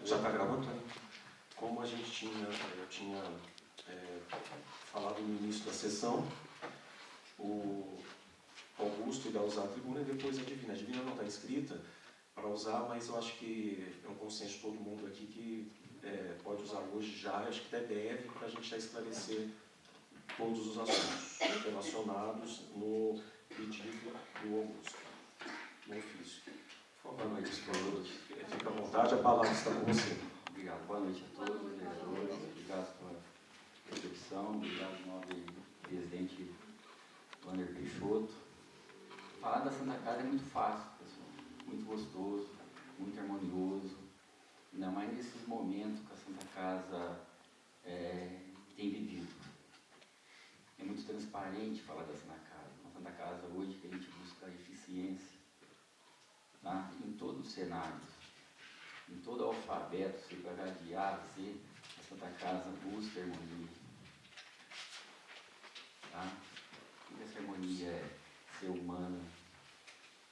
Já está gravando, né? Como eu tinha falado no início da sessão, o Augusto irá usar a tribuna e depois a Divina. A Divina não está escrita para usar, mas eu acho que é um consenso de todo mundo aqui que pode usar hoje já, acho que até deve, para a gente já esclarecer todos os assuntos relacionados no pedido do Augusto, no ofício. Boa noite a todos. Fica à vontade, a palavra está com você. Obrigado. Boa noite a todos, vereadores. Obrigado pela recepção. Obrigado, nobre presidente Wander Peixoto. Falar da Santa Casa é muito fácil, pessoal. Muito gostoso, muito harmonioso. Ainda mais nesses momentos que a Santa Casa tem vivido. É muito transparente falar da Santa Casa. Na Santa Casa hoje que a gente busca a eficiência, tá? Em todos os cenários, em todo o alfabeto, se pegar de A a Z, a Santa Casa busca harmonia. Tá? E essa harmonia é ser humana,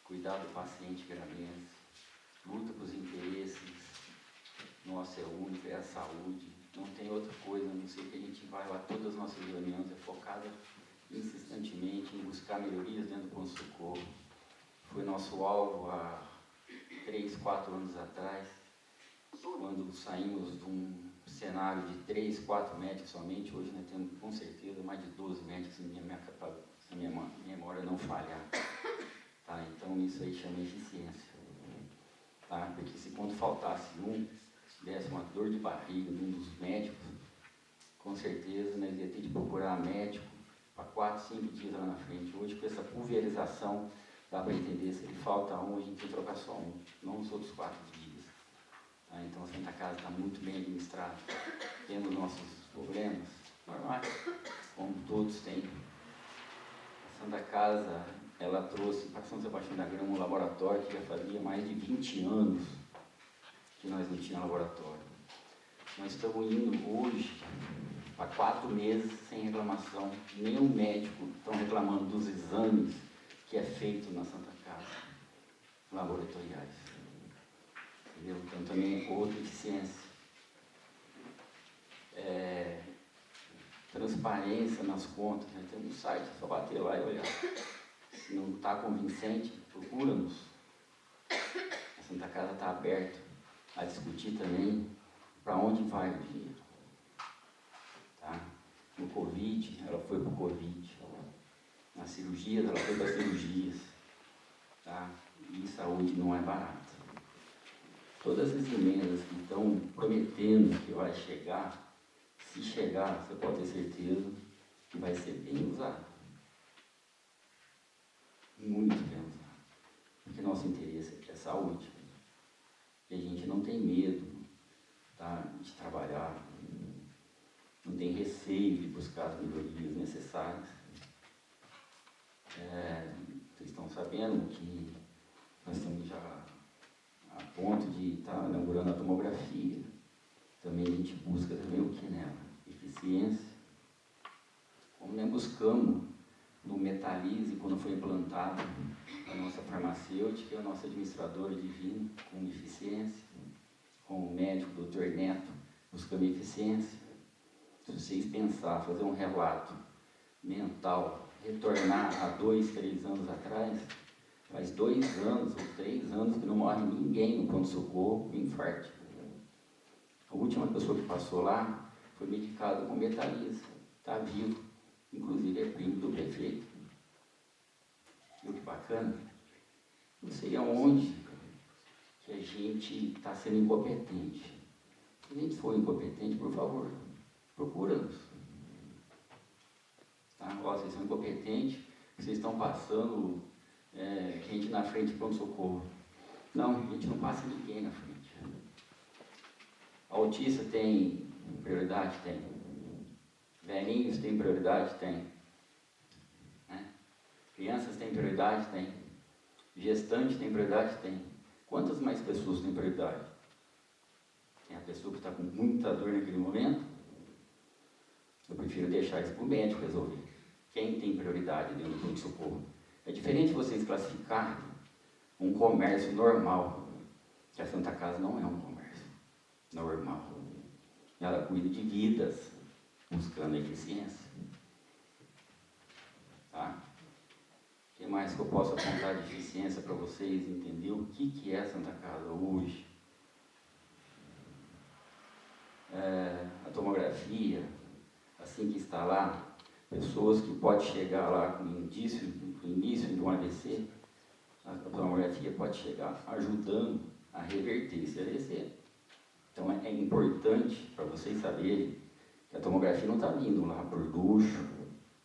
cuidar do paciente granense, luta por os interesses, nossa é única, é a saúde, não tem outra coisa, a não ser que a gente vai lá, todas as nossas reuniões é focada insistentemente em buscar melhorias dentro do pronto-socorro. Foi nosso alvo há 3, 4 anos atrás, quando saímos de um cenário de 3, 4 médicos somente. Hoje nós temos com certeza mais de 12 médicos, se minha memória não falhar. Tá? Então isso aí chama eficiência. Tá? Porque se quando faltasse se desse uma dor de barriga num dos médicos, com certeza nós ia ter de procurar médico para 4, 5 dias lá na frente. Hoje com essa pulverização dá para entender, se ele falta um, a gente tem que trocar só um, não os outros 4 dias. Tá? Então a Santa Casa está muito bem administrada. Temos nossos problemas normais, como todos têm. A Santa Casa, ela trouxe para São Sebastião da Grama um laboratório que já fazia mais de 20 anos que nós não tínhamos laboratório. Nós estamos indo hoje para 4 meses sem reclamação. Nenhum médico está reclamando dos exames que é feito na Santa Casa, laboratoriais. Entendeu? Então também é outra eficiência. Transparência nas contas, né? Tem um site, é só bater lá e olhar. Se não está convincente, procura-nos. A Santa Casa está aberta a discutir também para onde vai o dinheiro. Tá? No Covid, ela foi para o Covid. Nas cirurgias, ela foi para as cirurgias. Tá? E saúde não é barata. Todas as emendas que estão prometendo que vai chegar, se chegar, você pode ter certeza que vai ser bem usado. Muito bem usado. Porque nosso interesse aqui é a saúde. E a gente não tem medo, tá, de trabalhar, não tem receio de buscar as melhorias necessárias. Vocês estão sabendo que nós estamos já a ponto de estar inaugurando a tomografia. Também a gente busca também o que nela? Eficiência. Como nós buscamos no Metalise, quando foi implantado a nossa farmacêutica e a nossa administradora divina, com eficiência, com o médico, Dr. Neto, buscando eficiência. Se vocês pensar, fazer um relato mental, retornar a 2, 3 anos atrás, faz 2 anos ou 3 anos que não morre ninguém no pronto-socorro com infarto. A última pessoa que passou lá foi medicado com Metalise, está vivo, inclusive é primo do prefeito. Viu que bacana? Não sei aonde que a gente está sendo incompetente. Se a gente for incompetente, por favor, procura-nos. Tá? Ó, vocês são incompetentes, vocês estão passando gente na frente de pronto-socorro. Não, a gente não passa ninguém na frente. Autista tem prioridade? Tem. Velhinhos tem prioridade? Tem. Né? Crianças têm prioridade? Tem. Gestante tem prioridade? Tem. Quantas mais pessoas têm prioridade? Tem a pessoa que está com muita dor naquele momento? Eu prefiro deixar isso para o médico resolver. Quem tem prioridade dentro do pronto-socorro? É diferente vocês classificar um comércio normal, que a Santa Casa não é um comércio. normal. Ela cuida de vidas, buscando a eficiência. Tá? O que mais que eu posso apontar de eficiência para vocês entender o que é a Santa Casa hoje? A tomografia, assim que está lá, pessoas que podem chegar lá com início de um AVC, a tomografia pode chegar ajudando a reverter esse AVC. Então é importante para vocês saberem que a tomografia não está vindo lá por luxo,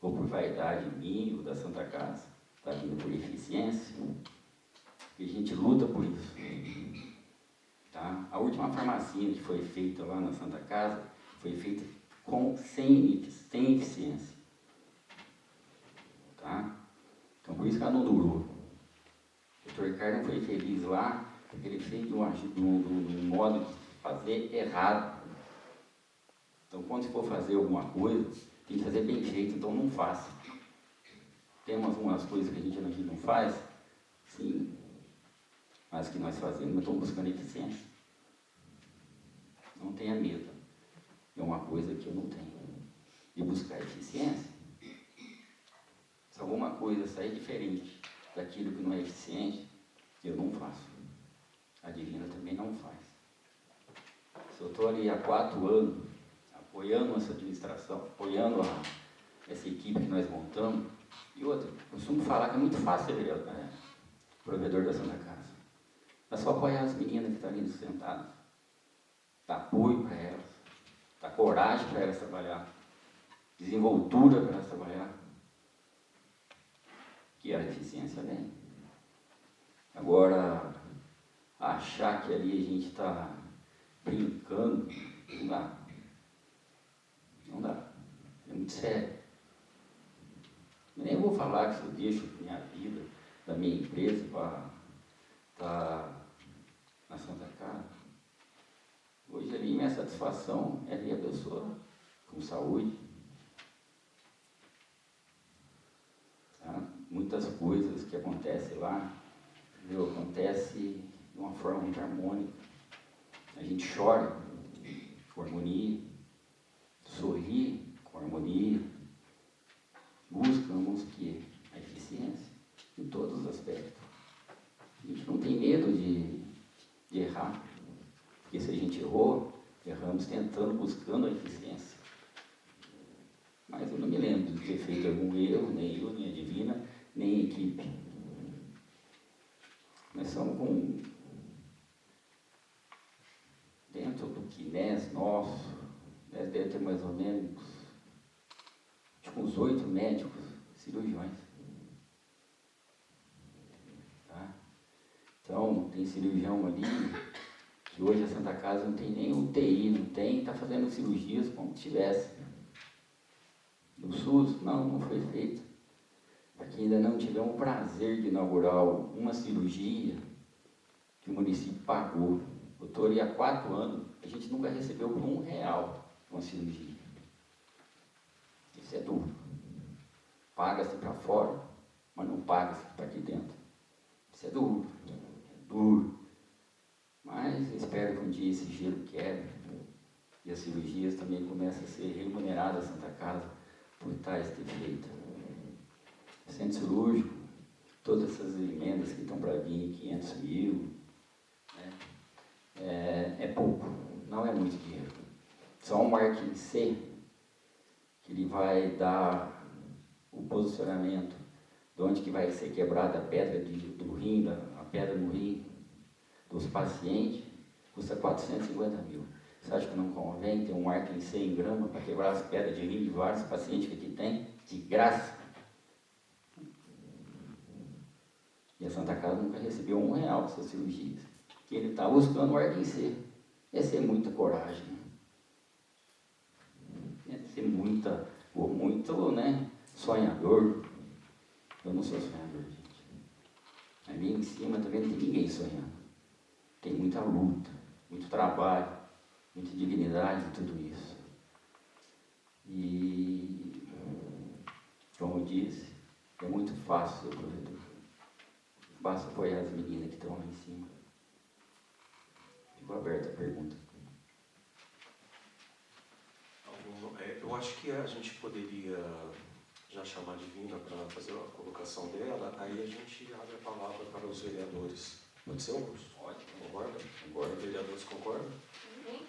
ou por vaidade minha ou da Santa Casa, está vindo por eficiência, e a gente luta por isso. Tá? A última farmacinha que foi feita lá na Santa Casa foi feita sem eficiência. Tá? Então por isso que ela não durou. O Dr. Ricardo não foi feliz lá, porque ele fez de um modo de fazer errado. Então quando você for fazer alguma coisa, tem que fazer bem feito, então não faça. Tem umas coisas que a gente não faz, sim, mas que nós fazemos, mas estamos buscando eficiência. Não tenha medo. É uma coisa que eu não tenho. De buscar eficiência. Se alguma coisa sair diferente daquilo que não é eficiente, eu não faço. A Divina também não faz. Se eu estou ali há 4 anos, apoiando essa administração, apoiando essa equipe que nós montamos, e outra, costumo falar que é muito fácil ser provedor da Santa Casa. É só apoiar as meninas que estão ali sentadas, dar apoio para elas, dar coragem para elas trabalhar, desenvoltura para elas trabalhar, que a eficiência vem. Agora, achar que ali a gente está brincando, não dá. Não dá. É muito sério. Eu nem vou falar que se eu deixo minha vida, da minha empresa, para estar na Santa Casa. Hoje ali minha satisfação é ver a pessoa com saúde. Tá? Muitas coisas que acontecem lá, entendeu? Acontece de uma forma muito harmônica. A gente chora com harmonia, sorri com harmonia, buscamos que a eficiência em todos os aspectos. A gente não tem medo de errar, porque se a gente errou, erramos tentando, buscando a eficiência. Mas eu não me lembro de ter feito algum erro, nem eu, nem a Divina, nem a equipe. Nós somos dentro do quinés nosso, né, deve ter mais ou menos uns 8 médicos cirurgiões. Tá? Então, tem cirurgião ali, que hoje a Santa Casa não tem nem UTI, não tem, está fazendo cirurgias como se tivesse. No SUS, não foi feito. Porque ainda não tivemos o prazer de inaugurar uma cirurgia que o município pagou. Eu estou ali há 4 anos, a gente nunca recebeu por R$1 uma cirurgia. Isso é duro. Paga-se para fora, mas não paga-se para aqui dentro. Isso é duro. É duro. Mas espero que um dia esse gelo quebre e as cirurgias também comecem a ser remuneradas na Santa Casa por tais ter feito. Centro cirúrgico, todas essas emendas que estão para vir, 500 mil, né? É pouco, não é muito dinheiro. Só um marketing C, que ele vai dar o posicionamento de onde que vai ser quebrada a pedra do rim, a pedra no rim dos pacientes, custa 450 mil. Você acha que não convém ter um marketing C em grama para quebrar as pedras de rim de vários pacientes que aqui tem, de graça? E a Santa Casa nunca recebeu R$1 dessas cirurgias. Que ele está buscando o marketing C. Essa é muita coragem. Essa é muito, né, sonhador. Eu não sou sonhador, gente. Ali em cima também não tem ninguém sonhando. Tem muita luta, muito trabalho, muita dignidade em tudo isso. E, como eu disse, é muito fácil ser provedor. Basta apoiar as meninas que estão lá em cima. Ficou aberta a pergunta. Eu acho que a gente poderia já chamar a Divina para fazer a colocação dela, aí a gente abre a palavra para os vereadores. Pode ser, Augusto? Pode. Concorda? Concorda? Os vereadores concordam? Sim.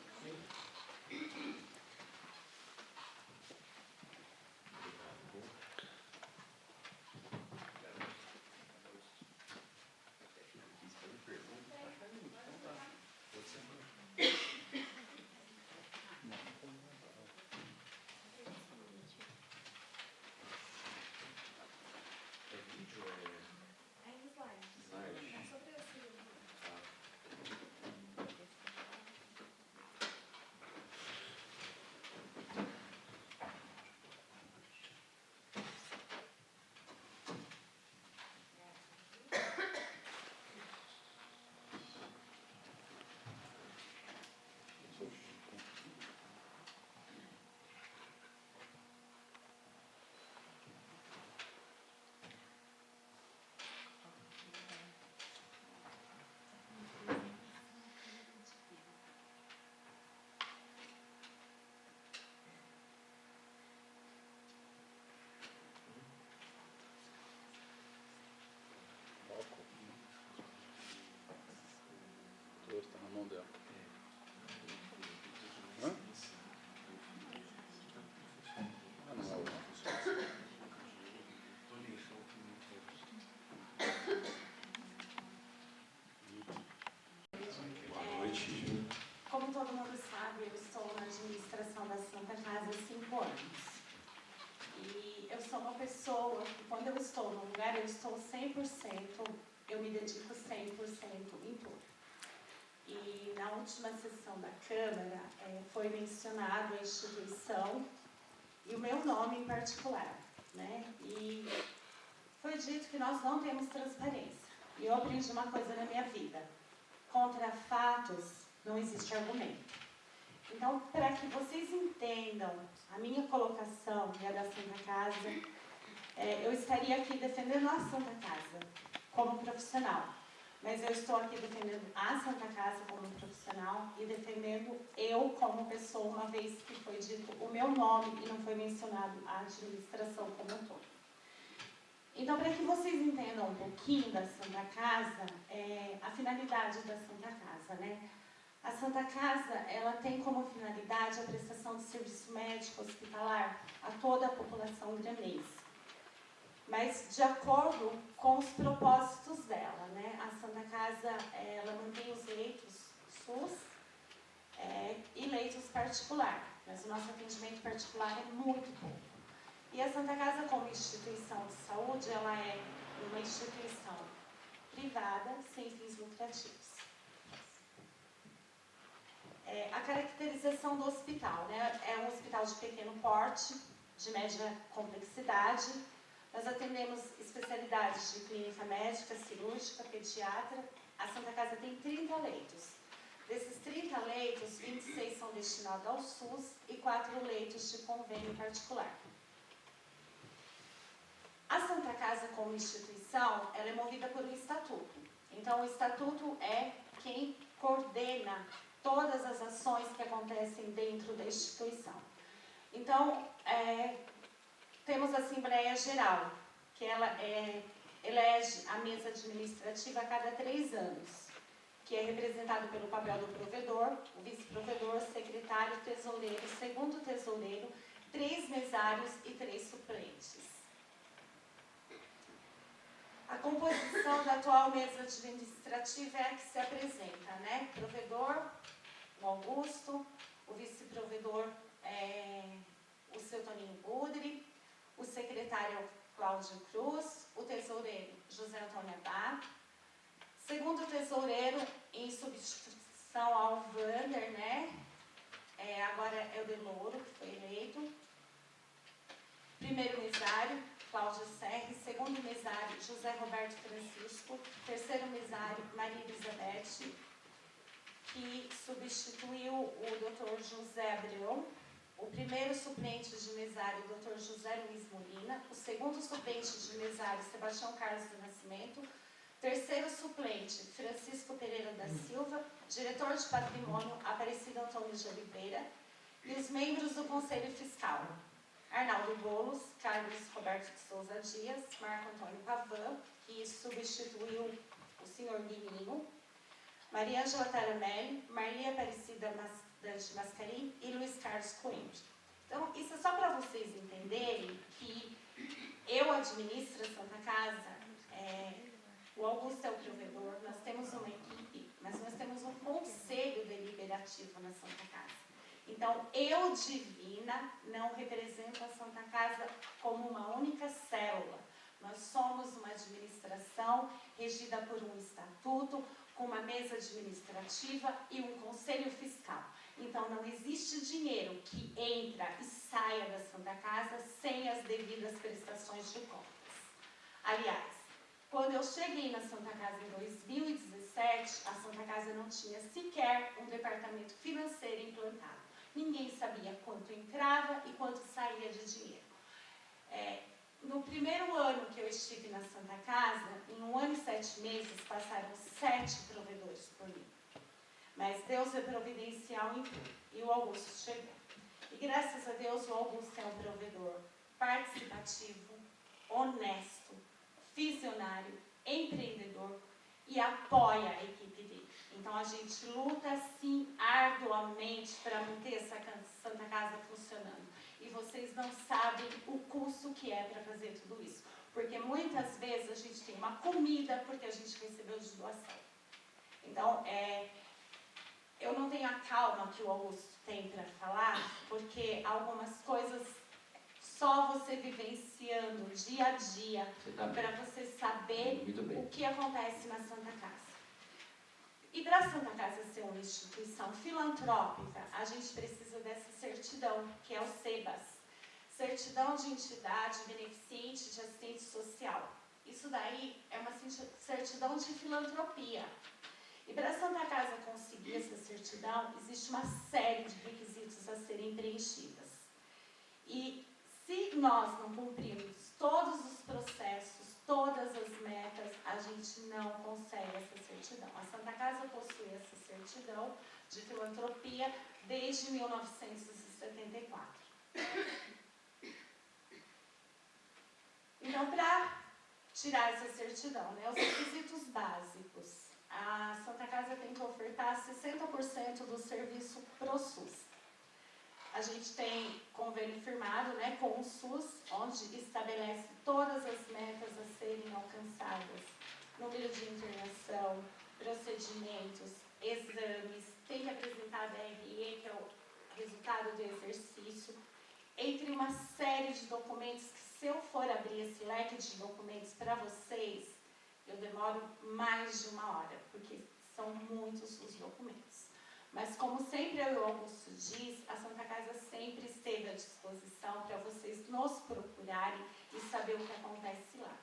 Está na mão dela. Hã? Ah, não é o... Boa noite, Divina. Como todo mundo sabe, eu estou na administração da Santa Casa há 5 anos. E eu sou uma pessoa que, quando eu estou num lugar, eu estou 100%, eu me dedico 100% em tudo. E na última sessão da Câmara, foi mencionado a instituição e o meu nome em particular, né? E foi dito que nós não temos transparência. E eu aprendi uma coisa na minha vida: contra fatos não existe argumento. Então, para que vocês entendam a minha colocação e a da Santa Casa, eu estaria aqui defendendo a Santa Casa como profissional. Mas eu estou aqui defendendo a Santa Casa como profissional e defendendo eu como pessoa, uma vez que foi dito o meu nome e não foi mencionado a administração como um todo. Então, para que vocês entendam um pouquinho da Santa Casa, a finalidade da Santa Casa, né? A Santa Casa, ela tem como finalidade a prestação de serviço médico hospitalar a toda a população granense, mas de acordo com os propósitos dela, né? A Santa Casa, ela mantém os leitos SUS e leitos particular, mas o nosso atendimento particular é muito bom. E a Santa Casa, como instituição de saúde, ela é uma instituição privada, sem fins lucrativos. A caracterização do hospital, né? É um hospital de pequeno porte, de média complexidade. Nós atendemos especialidades de clínica médica, cirúrgica, pediatra. A Santa Casa tem 30 leitos. Desses 30 leitos, 26 são destinados ao SUS e 4 leitos de convênio particular. A Santa Casa, como instituição, ela é movida por um estatuto. Então, o estatuto é quem coordena todas as ações que acontecem dentro da instituição. Então, temos a Assembleia Geral, que ela elege a mesa administrativa a cada 3 anos, que é representado pelo papel do provedor, o vice-provedor, secretário, tesoureiro, segundo tesoureiro, 3 mesários e 3 suplentes. A composição da atual mesa administrativa é a que se apresenta, né? Provedor, o Augusto, o vice-provedor, o seu Toninho Budri, o secretário Cláudio Cruz, o tesoureiro José Antônio Abá, segundo tesoureiro, em substituição ao Vander, né? Agora é o Delouro, que foi eleito. Primeiro mesário, Cláudio Serri. Segundo mesário, José Roberto Francisco. Terceiro mesário, Maria Elizabeth, que substituiu o Dr. José Abreu. O primeiro suplente de mesário, Dr. José Luiz Molina. O segundo suplente de mesário, Sebastião Carlos do Nascimento. Terceiro suplente, Francisco Pereira da Silva. Diretor de patrimônio, Aparecido Antônio de Oliveira. E os membros do Conselho Fiscal: Arnaldo Boulos, Carlos Roberto de Souza Dias, Marco Antônio Pavan, que substituiu o senhor Guininho, Maria Ângela Taramelli, Maria Aparecida Dante Mascarim e Luiz Carlos Coimbra. Então, isso é só para vocês entenderem que eu administro a Santa Casa, o Augusto é o provedor, nós temos uma equipe, mas nós temos um conselho deliberativo na Santa Casa. Então, eu, Divina, não represento a Santa Casa como uma única célula. Nós somos uma administração regida por um estatuto, com uma mesa administrativa e um conselho fiscal. Então, não existe dinheiro que entra e saia da Santa Casa sem as devidas prestações de contas. Aliás, quando eu cheguei na Santa Casa em 2017, a Santa Casa não tinha sequer um departamento financeiro implantado. Ninguém sabia quanto entrava e quanto saía de dinheiro. No primeiro ano que eu estive na Santa Casa, em 1 ano e 7 meses, passaram 7 provedores por mim. Mas Deus é providencial em tudo, e o Augusto chegou. E graças a Deus o Augusto é um provedor participativo, honesto, visionário, empreendedor e apoia a equipe dele. Então a gente luta sim arduamente para manter essa Santa Casa funcionando. E vocês não sabem o custo que é para fazer tudo isso. Porque muitas vezes a gente tem uma comida porque a gente recebeu de doação. Então, eu não tenho a calma que o Augusto tem para falar, porque algumas coisas só você vivenciando dia a dia para você saber o que acontece na Santa Casa. E para a Santa Casa ser uma instituição filantrópica, a gente precisa dessa certidão, que é o SEBAS. Certidão de Entidade Beneficente de Assistência Social. Isso daí é uma certidão de filantropia. E para a Santa Casa conseguir essa certidão, existe uma série de requisitos a serem preenchidos. E se nós não cumprirmos todos os processos, todas as metas, a gente não consegue essa certidão. A Santa Casa possui essa certidão de filantropia desde 1974. Então, para tirar essa certidão, os requisitos básicos, a Santa Casa tem que ofertar 60% do serviço pro SUS. A gente tem convênio firmado com o SUS, onde estabelece todas as metas a serem alcançadas. Número de internação, procedimentos, exames, tem que apresentar a DRE, que é o resultado do exercício, entre uma série de documentos que, se eu for abrir esse leque de documentos para vocês, eu demoro mais de 1 hora, porque são muitos os documentos. Mas, como sempre eu e o Augusto diz, a Santa Casa sempre esteve à disposição para vocês nos procurarem e saber o que acontece lá.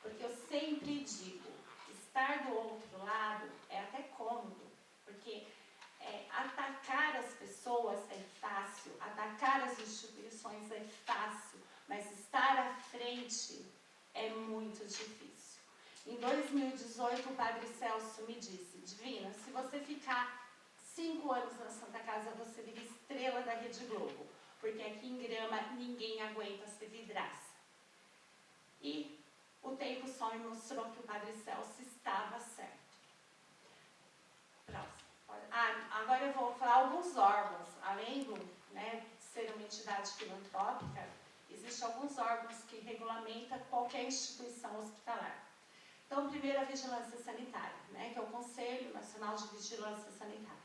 Porque eu sempre digo, estar do outro lado é até cômodo, porque atacar as pessoas é fácil, atacar as instituições é fácil, mas estar à frente é muito difícil. Em 2018, o Padre Celso me disse: Divina, se você ficar 5 anos na Santa Casa, você vira estrela da Rede Globo, porque aqui em Grama ninguém aguenta ser vidraça. E o tempo só me mostrou que o Padre Celso estava certo. Próximo. Agora eu vou falar alguns órgãos, além de ser uma entidade filantrópica, existem alguns órgãos que regulamentam qualquer instituição hospitalar. Então, primeiro a Vigilância Sanitária, que é o Conselho Nacional de Vigilância Sanitária.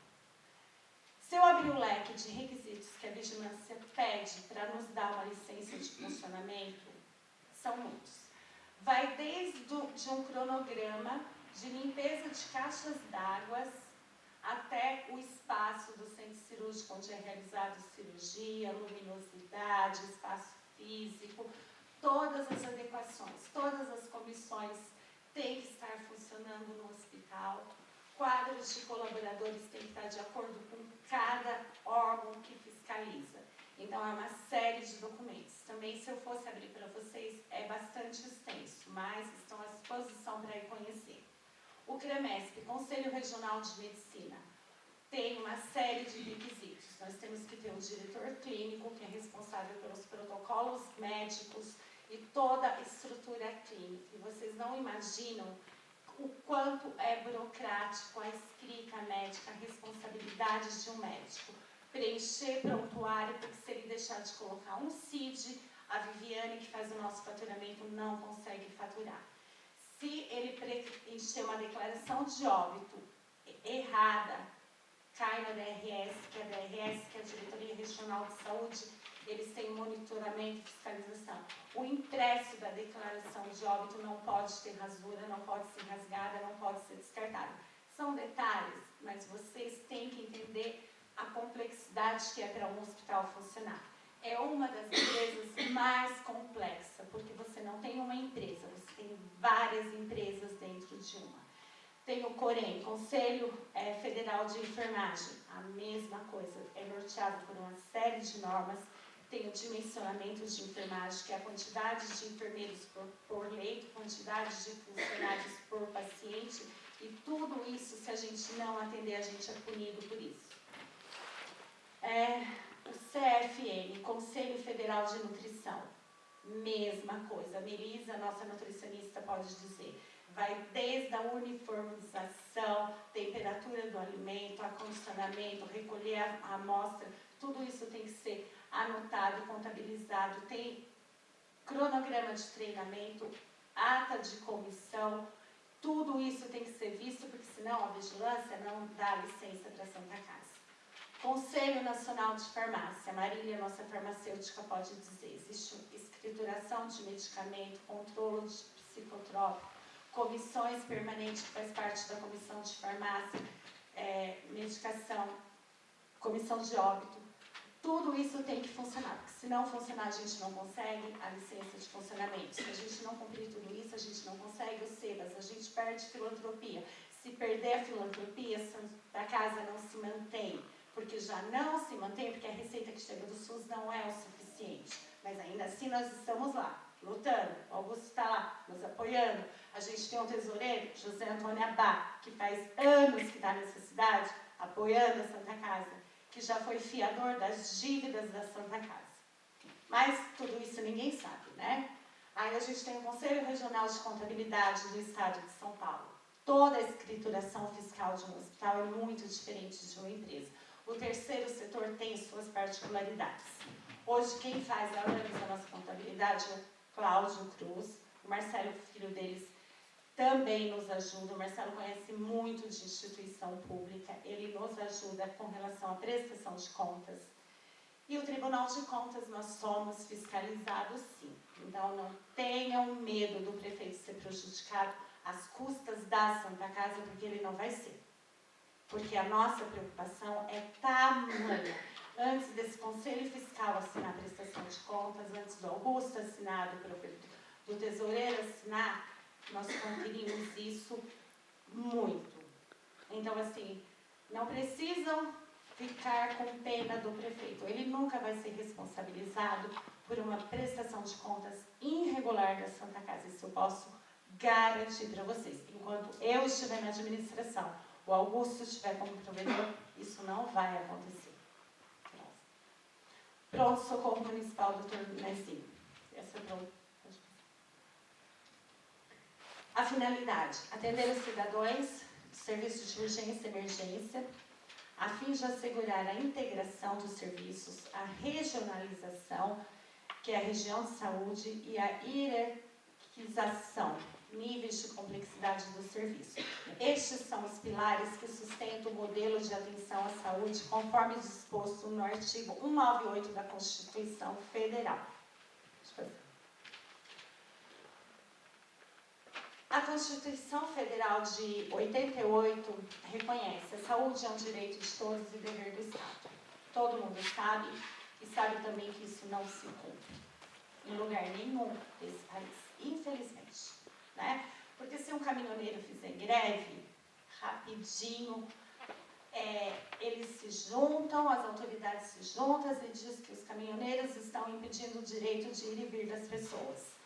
Se eu abrir o leque de requisitos que a Vigilância pede para nos dar uma licença de funcionamento, são muitos. Vai desde de um cronograma de limpeza de caixas d'água até o espaço do centro cirúrgico, onde é realizada cirurgia, luminosidade, espaço físico, todas as adequações, todas as comissões têm que estar funcionando no hospital. Quadros de colaboradores têm que estar de acordo com cada órgão que fiscaliza. Então, é uma série de documentos. Também, se eu fosse abrir para vocês, é bastante extenso, mas estão à disposição para ir conhecer. O CREMESP, Conselho Regional de Medicina, tem uma série de requisitos. Nós temos que ter um diretor clínico que é responsável pelos protocolos médicos e toda a estrutura clínica. E vocês não imaginam o quanto é burocrático a escrita médica, a responsabilidade de um médico. Preencher prontuário, porque se ele deixar de colocar um CID, a Viviane, que faz o nosso faturamento, não consegue faturar. Se ele preencher uma declaração de óbito errada, cai na DRS, que é a Diretoria Regional de Saúde, eles têm monitoramento e fiscalização. O impresso da declaração de óbito não pode ter rasura, não pode ser rasgada, não pode ser descartada. São detalhes, mas vocês têm que entender a complexidade que é para um hospital funcionar. É uma das empresas mais complexas, porque você não tem uma empresa, você tem várias empresas dentro de uma. Tem o COREN, Conselho Federal de Enfermagem, a mesma coisa, é norteado por uma série de normas. Tem o dimensionamento de enfermagem, que é a quantidade de enfermeiros por leito, quantidade de funcionários por paciente, e tudo isso, se a gente não atender, a gente é punido por isso. O CFN, Conselho Federal de Nutrição, mesma coisa. A Melisa, nossa nutricionista, pode dizer. Vai desde a uniformização, temperatura do alimento, acondicionamento, recolher a amostra, tudo isso tem que ser anotado, contabilizado, tem cronograma de treinamento, ata de comissão, tudo isso tem que ser visto, porque senão a vigilância não dá licença para a Santa Casa. Conselho Nacional de Farmácia, Marília, nossa farmacêutica, pode dizer, existe escrituração de medicamento, controle de psicotrópico, comissões permanentes, que faz parte da comissão de farmácia, medicação, comissão de óbito, tudo isso tem que funcionar, porque se não funcionar a gente não consegue a licença de funcionamento. Se a gente não cumprir tudo isso, a gente não consegue o SEBAS, a gente perde filantropia. Se perder a filantropia, a casa não se mantém, porque já não se mantém, porque a receita que chega do SUS não é o suficiente. Mas ainda assim nós estamos lá, lutando, o Augusto está lá, nos apoiando. A gente tem um tesoureiro, José Antônio Abá, que faz anos que está nessa cidade, apoiando a Santa Casa, que já foi fiador das dívidas da Santa Casa. Mas tudo isso ninguém sabe, né? Aí a gente tem o Conselho Regional de Contabilidade do Estado de São Paulo. Toda a escrituração fiscal de um hospital é muito diferente de uma empresa. O terceiro setor tem suas particularidades. Hoje quem faz a organização da nossa contabilidade é o Cláudio Cruz, o Marcelo, filho deles, também nos ajuda. O Marcelo conhece muito de instituição pública, ele nos ajuda com relação à prestação de contas. E o Tribunal de Contas, nós somos fiscalizados sim. Então não tenham medo do prefeito ser prejudicado às custas da Santa Casa, porque ele não vai ser. Porque a nossa preocupação é tamanha. Antes desse Conselho Fiscal assinar a prestação de contas, antes do Augusto assinar, do tesoureiro assinar, nós conferimos isso muito. Então, assim, não precisam ficar com pena do prefeito. Ele nunca vai ser responsabilizado por uma prestação de contas irregular da Santa Casa. Isso eu posso garantir para vocês. Enquanto eu estiver na administração, o Augusto estiver como provedor, isso não vai acontecer. Pronto, Socorro Municipal, doutor Nezinho. Essa é pronto. A finalidade, atender os cidadãos, serviços de urgência e emergência, a fim de assegurar a integração dos serviços, a regionalização, que é a região de saúde, e a hierarquização, níveis de complexidade do serviço. Estes são os pilares que sustentam o modelo de atenção à saúde, conforme disposto no artigo 198 da Constituição Federal. A Constituição Federal de 88 reconhece a saúde é um direito de todos e dever do Estado. Todo mundo sabe, e sabe também que isso não se cumpre em lugar nenhum desse país, infelizmente. Né? Porque se um caminhoneiro fizer greve, rapidinho, eles se juntam, as autoridades se juntam e dizem que os caminhoneiros estão impedindo o direito de ir e vir das pessoas.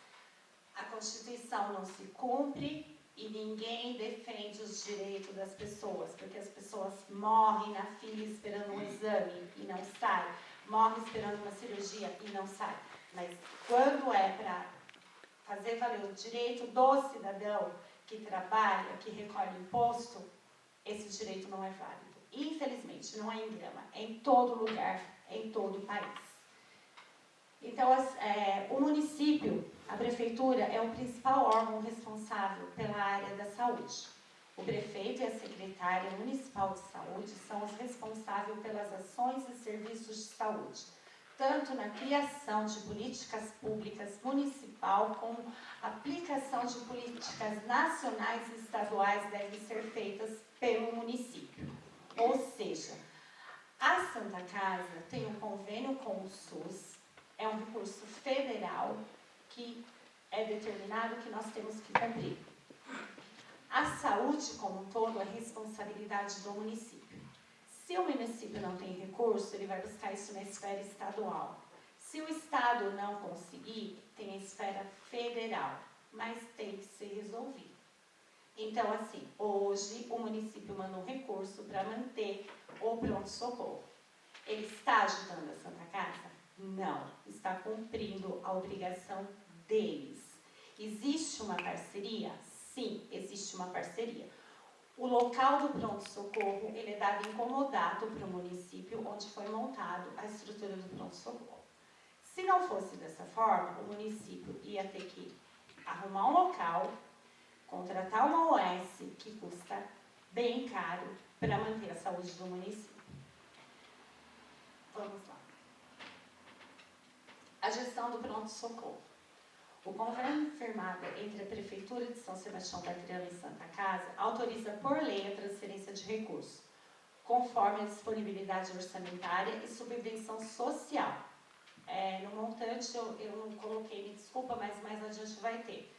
A Constituição não se cumpre e ninguém defende os direitos das pessoas, porque as pessoas morrem na fila esperando um exame e não sai, morrem esperando uma cirurgia e não sai. Mas quando é para fazer valer o direito do cidadão que trabalha, que recolhe imposto, esse direito não é válido. Infelizmente, não é em Grama, é em todo lugar, é em todo o país. Então, o município, a prefeitura, é o principal órgão responsável pela área da saúde. O prefeito e a secretária municipal de saúde são os responsáveis pelas ações e serviços de saúde, tanto na criação de políticas públicas municipal, como a aplicação de políticas nacionais e estaduais devem ser feitas pelo município. Ou seja, a Santa Casa tem um convênio com o SUS, é um recurso federal que é determinado que nós temos que cumprir. A saúde, como um todo, é responsabilidade do município. Se o município não tem recurso, ele vai buscar isso na esfera estadual. Se o estado não conseguir, tem a esfera federal, mas tem que ser resolvido. Então, assim, hoje o município manda um recurso para manter o pronto-socorro. Ele está ajudando a Santa Casa? Não, está cumprindo a obrigação deles. Existe uma parceria? Sim, existe uma parceria. O local do pronto-socorro, ele é dado em comodato para o município, onde foi montado a estrutura do pronto-socorro. Se não fosse dessa forma, o município ia ter que arrumar um local, contratar uma OS, que custa bem caro, para manter a saúde do município. Vamos lá. A gestão do pronto-socorro. O convênio firmado entre a Prefeitura de São Sebastião da Grama e Santa Casa autoriza por lei a transferência de recursos, conforme a disponibilidade orçamentária e subvenção social. No montante, eu não coloquei, me desculpa, mas mais adiante vai ter.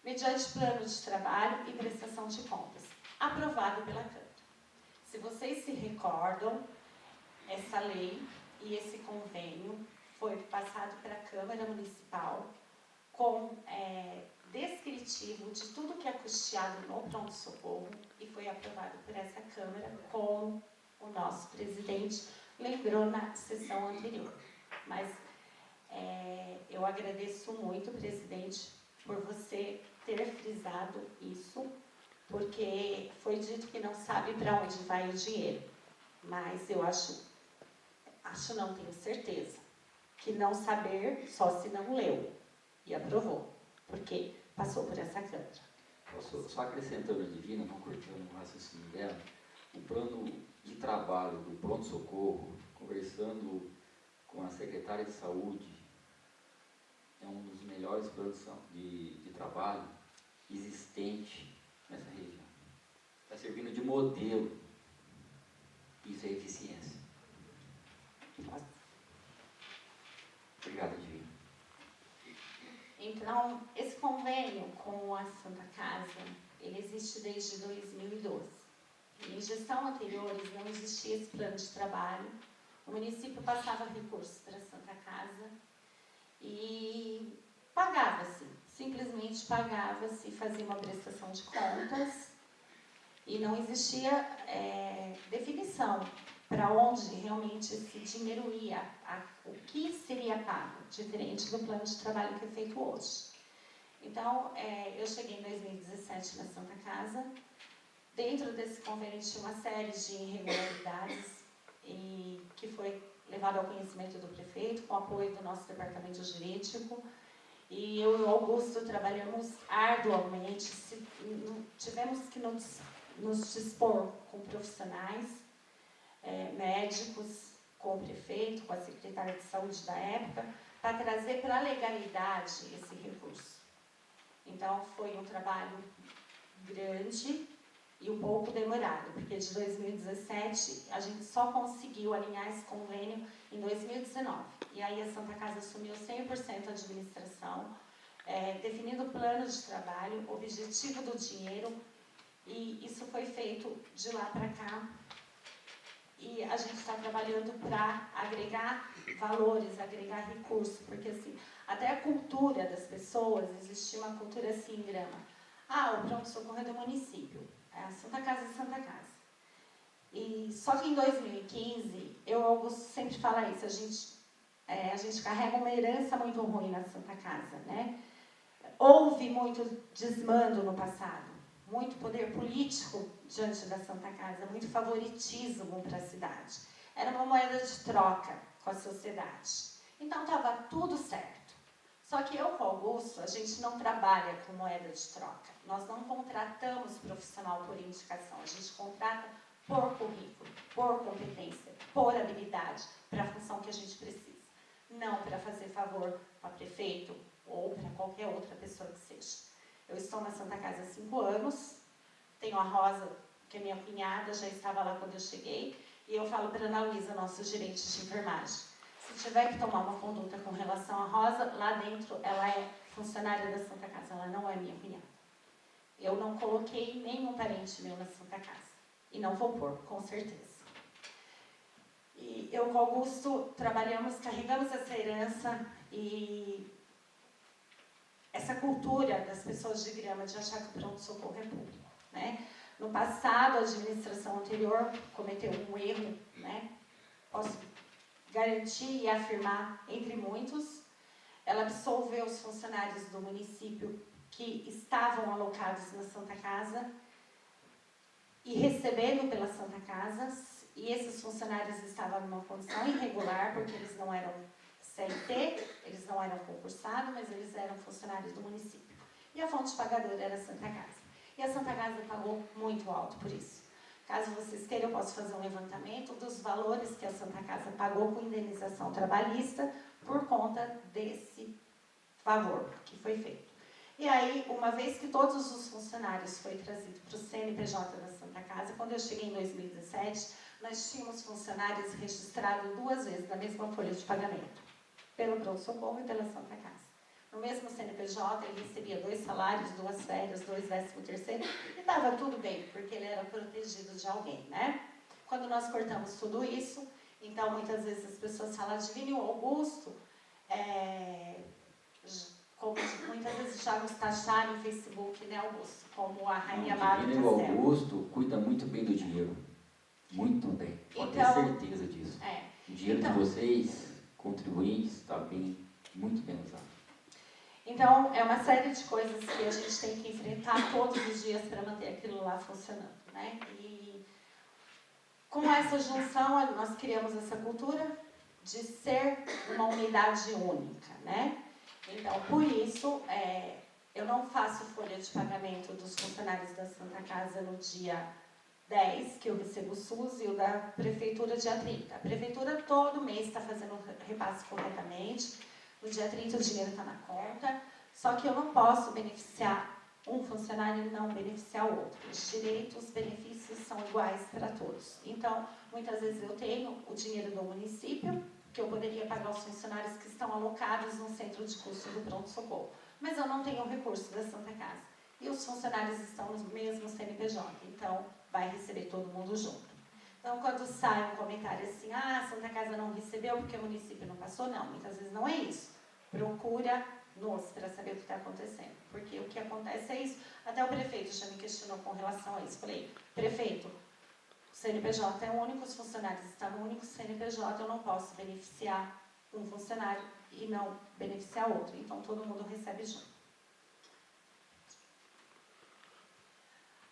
Mediante plano de trabalho e prestação de contas, aprovado pela Câmara. Se vocês se recordam, essa lei e esse convênio foi passado para a Câmara Municipal com descritivo de tudo que é custeado no pronto-socorro e foi aprovado por essa Câmara, como o nosso presidente lembrou na sessão anterior. Mas eu agradeço muito, presidente, por você ter frisado isso, porque foi dito que não sabe para onde vai o dinheiro. Mas eu acho não, tenho certeza, que não saber só se não leu e aprovou, porque passou por essa Câmara. Só acrescentando, Divina, concordando com o raciocínio dela, o plano de trabalho do pronto-socorro, conversando com a secretária de saúde, é um dos melhores planos de trabalho existente nessa região. Está servindo de modelo. Isso é eficiência. Obrigado, Divina. Então, esse convênio com a Santa Casa, ele existe desde 2012. Em gestão anteriores não existia esse plano de trabalho. O município passava recursos para a Santa Casa e pagava-se, simplesmente pagava-se, fazia uma prestação de contas e não existia definição para onde realmente esse dinheiro ia, o que seria pago, diferente do plano de trabalho que é feito hoje. Então, eu cheguei em 2017 na Santa Casa. Dentro desse convênio tinha uma série de irregularidades e que foi levado ao conhecimento do prefeito, com o apoio do nosso departamento jurídico. E eu e o Augusto trabalhamos arduamente, tivemos que nos dispor com profissionais, médicos, com o prefeito, com a secretária de saúde da época, para trazer para a legalidade esse recurso. Então, foi um trabalho grande e um pouco demorado, porque de 2017 a gente só conseguiu alinhar esse convênio em 2019. E aí a Santa Casa assumiu 100% a administração, definindo o plano de trabalho, objetivo do dinheiro, e isso foi feito de lá para cá. E a gente está trabalhando para agregar valores, agregar recursos, porque assim, até a cultura das pessoas, existia uma cultura assim em Grama. o pronto-socorro é do município, é a Santa Casa de Santa Casa. E só que em 2015, eu, Augusto, sempre fala isso, a gente carrega uma herança muito ruim na Santa Casa, né? Houve muito desmando no passado, muito poder político diante da Santa Casa, muito favoritismo para a cidade. Era uma moeda de troca com a sociedade. Então, estava tudo certo. Só que eu, com o Augusto, a gente não trabalha com moeda de troca. Nós não contratamos profissional por indicação, a gente contrata por currículo, por competência, por habilidade, para a função que a gente precisa. Não para fazer favor para prefeito ou para qualquer outra pessoa que seja. Eu estou na Santa Casa há 5 anos, tenho a Rosa, que é minha cunhada, já estava lá quando eu cheguei, e eu falo para a Ana Luísa, nossa gerente de enfermagem, se tiver que tomar uma conduta com relação à Rosa, lá dentro ela é funcionária da Santa Casa, ela não é minha cunhada. Eu não coloquei nenhum parente meu na Santa Casa. E não vou pôr, com certeza. E eu com o Augusto trabalhamos, carregamos essa herança e essa cultura das pessoas de Grama de achar que o pronto-socorro é público, né? No passado, a administração anterior cometeu um erro, né? Posso garantir e afirmar, entre muitos, ela absolveu os funcionários do município que estavam alocados na Santa Casa e recebendo pela Santa Casa, e esses funcionários estavam numa condição irregular, porque eles não eram CLT, eles não eram concursados, mas eles eram funcionários do município. E a fonte pagadora era a Santa Casa. E a Santa Casa pagou muito alto por isso. Caso vocês queiram, eu posso fazer um levantamento dos valores que a Santa Casa pagou com indenização trabalhista por conta desse favor que foi feito. E aí, uma vez que todos os funcionários foram trazidos para o CNPJ da Santa Casa, quando eu cheguei em 2017, nós tínhamos funcionários registrados 2 vezes na mesma folha de pagamento, pelo pronto-socorro e pela Santa Casa. No mesmo CNPJ, ele recebia 2 salários, 2 férias, 2 13º, e estava tudo bem, porque ele era protegido de alguém, né? Quando nós cortamos tudo isso, então, muitas vezes as pessoas falam, Divine, o Augusto, como muitas vezes já nos taxaram no Facebook, né, Augusto? Como a Rainha Amada do Divine, o Augusto cuida muito bem do dinheiro. Muito bem. Pode ter certeza disso. O dinheiro de vocês, contribuintes, está muito bem usado. Então, é uma série de coisas que a gente tem que enfrentar todos os dias para manter aquilo lá funcionando, né? E com essa junção, nós criamos essa cultura de ser uma unidade única, né? Então, por isso, eu não faço folha de pagamento dos funcionários da Santa Casa no dia 10, que eu recebo o SUS, e o da Prefeitura dia 30. A Prefeitura todo mês está fazendo o repasse corretamente, no dia 30 o dinheiro está na conta, só que eu não posso beneficiar um funcionário e não beneficiar o outro. Os direitos, os benefícios são iguais para todos. Então, muitas vezes eu tenho o dinheiro do município, que eu poderia pagar os funcionários que estão alocados no centro de custo do pronto-socorro, mas eu não tenho o recurso da Santa Casa. E os funcionários estão no mesmo CNPJ, então vai receber todo mundo junto. Então, quando sai um comentário assim, a Santa Casa não recebeu porque o município não passou, não, muitas vezes não é isso. Procura-nos para saber o que está acontecendo, porque o que acontece é isso. Até o prefeito já me questionou com relação a isso. Falei, prefeito, o CNPJ é único, os funcionários estão no único CNPJ, eu não posso beneficiar um funcionário e não beneficiar outro. Então, todo mundo recebe junto.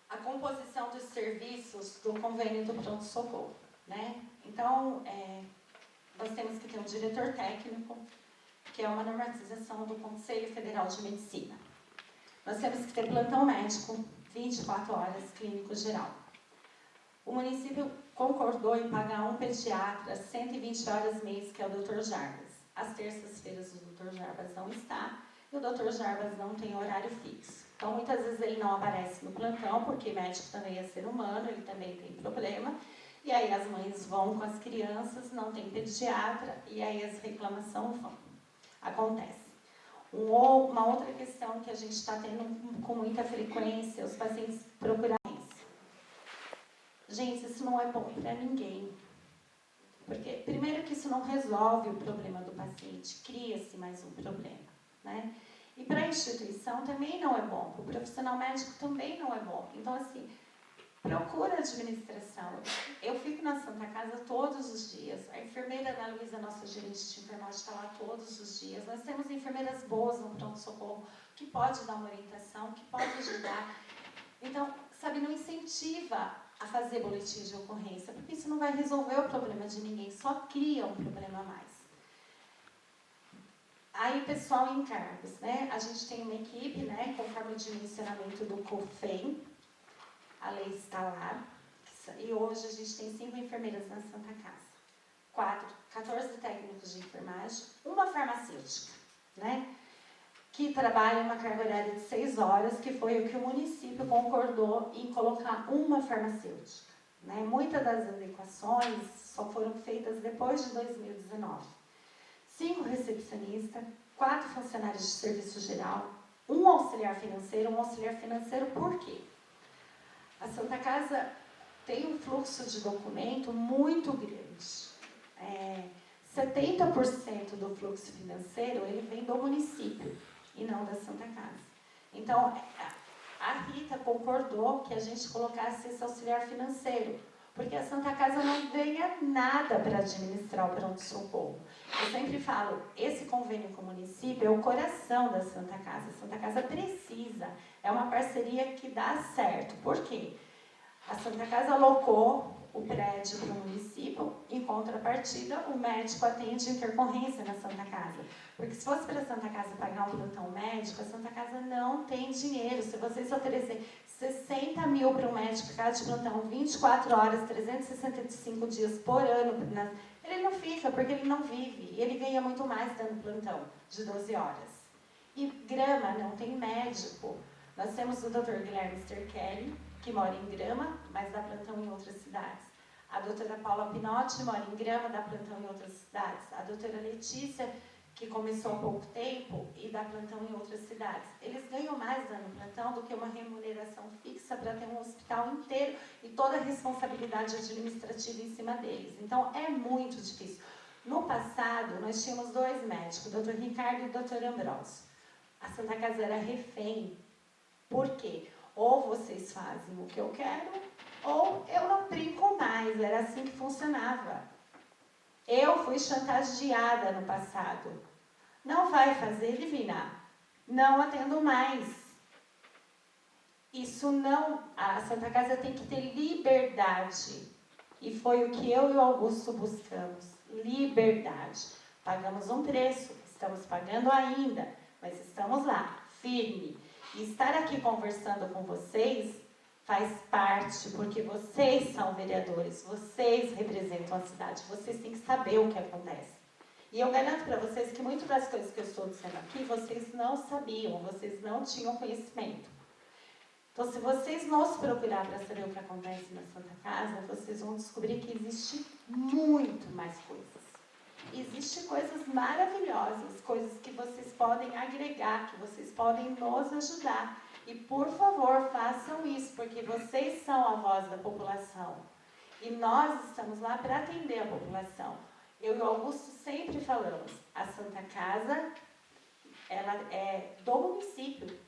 A composição dos serviços do convênio do pronto-socorro, né? Então, nós temos que ter um diretor técnico, que é uma normatização do Conselho Federal de Medicina. Nós temos que ter plantão médico, 24 horas, clínico geral. O município concordou em pagar um pediatra 120 horas mês, que é o Dr. Jarbas. Às terças-feiras o Dr. Jarbas não está, e o Dr. Jarbas não tem horário fixo. Então, muitas vezes ele não aparece no plantão, porque médico também é ser humano, ele também tem problema. E aí as mães vão com as crianças, não tem pediatra, e aí as reclamações acontecem. Uma outra questão que a gente está tendo com muita frequência, os pacientes procuram. Gente, isso não é bom para ninguém. Porque, primeiro que isso não resolve o problema do paciente, cria-se mais um problema, né? E para a instituição também não é bom, para o profissional médico também não é bom. Então, assim, procura administração. Eu fico na Santa Casa todos os dias. A enfermeira Ana Luísa, nossa gerente de enfermagem, está lá todos os dias. Nós temos enfermeiras boas no pronto-socorro, que pode dar uma orientação, que pode ajudar. Então, sabe, não incentiva a fazer boletim de ocorrência, porque isso não vai resolver o problema de ninguém, só cria um problema a mais. Aí, pessoal em cargos, né? A gente tem uma equipe, né, conforme o dimensionamento do COFEM, a lei está lá, e hoje a gente tem 5 enfermeiras na Santa Casa, 14 técnicos de enfermagem, uma farmacêutica, né? Que trabalha uma carga horária de 6 horas, que foi o que o município concordou em colocar uma farmacêutica. Né? Muitas das adequações só foram feitas depois de 2019. 5 recepcionistas, 4 funcionários de serviço geral, 1 auxiliar financeiro. Um auxiliar financeiro por quê? A Santa Casa tem um fluxo de documento muito grande. 70% do fluxo financeiro ele vem do município e não da Santa Casa. Então, a Rita concordou que a gente colocasse esse auxiliar financeiro, porque a Santa Casa não ganha nada para administrar o pronto-socorro. Eu sempre falo, esse convênio com o município é o coração da Santa Casa. A Santa Casa precisa, é uma parceria que dá certo. Por quê? A Santa Casa alocou o prédio para o município, em contrapartida, o médico atende intercorrência na Santa Casa. Porque se fosse para a Santa Casa pagar um plantão médico, a Santa Casa não tem dinheiro. Se vocês oferecerem 60 mil para um médico ficar de plantão 24 horas, 365 dias por ano, ele não fica, porque ele não vive. E ele ganha muito mais dando plantão de 12 horas. E Grama não tem médico. Nós temos o Dr. Guilherme Sterkelly, que mora em Grama, mas dá plantão em outras cidades. A doutora Paula Pinotti mora em Grama, dá plantão em outras cidades. A doutora Letícia, que começou há pouco tempo e dá plantão em outras cidades. Eles ganham mais dando plantão do que uma remuneração fixa para ter um hospital inteiro e toda a responsabilidade administrativa em cima deles. Então, é muito difícil. No passado, nós tínhamos 2 médicos, o Dr. Ricardo e o Dr. Ambrósio. A Santa Casa era refém. Por quê? Ou vocês fazem o que eu quero, ou eu não brinco mais. Era assim que funcionava. Eu fui chantageada no passado. Não vai fazer, Divina. Não atendo mais. Isso não... A Santa Casa tem que ter liberdade. E foi o que eu e o Augusto buscamos. Liberdade. Pagamos um preço. Estamos pagando ainda. Mas estamos lá, firme. E estar aqui conversando com vocês faz parte, porque vocês são vereadores, vocês representam a cidade, vocês têm que saber o que acontece. E eu garanto para vocês que muitas das coisas que eu estou dizendo aqui, vocês não sabiam, vocês não tinham conhecimento. Então, se vocês nos procurar para saber o que acontece na Santa Casa, vocês vão descobrir que existe muito mais coisas. Existem coisas maravilhosas, coisas que vocês podem agregar, que vocês podem nos ajudar. E, por favor, façam isso, porque vocês são a voz da população. E nós estamos lá para atender a população. Eu e o Augusto sempre falamos, a Santa Casa, ela é do município.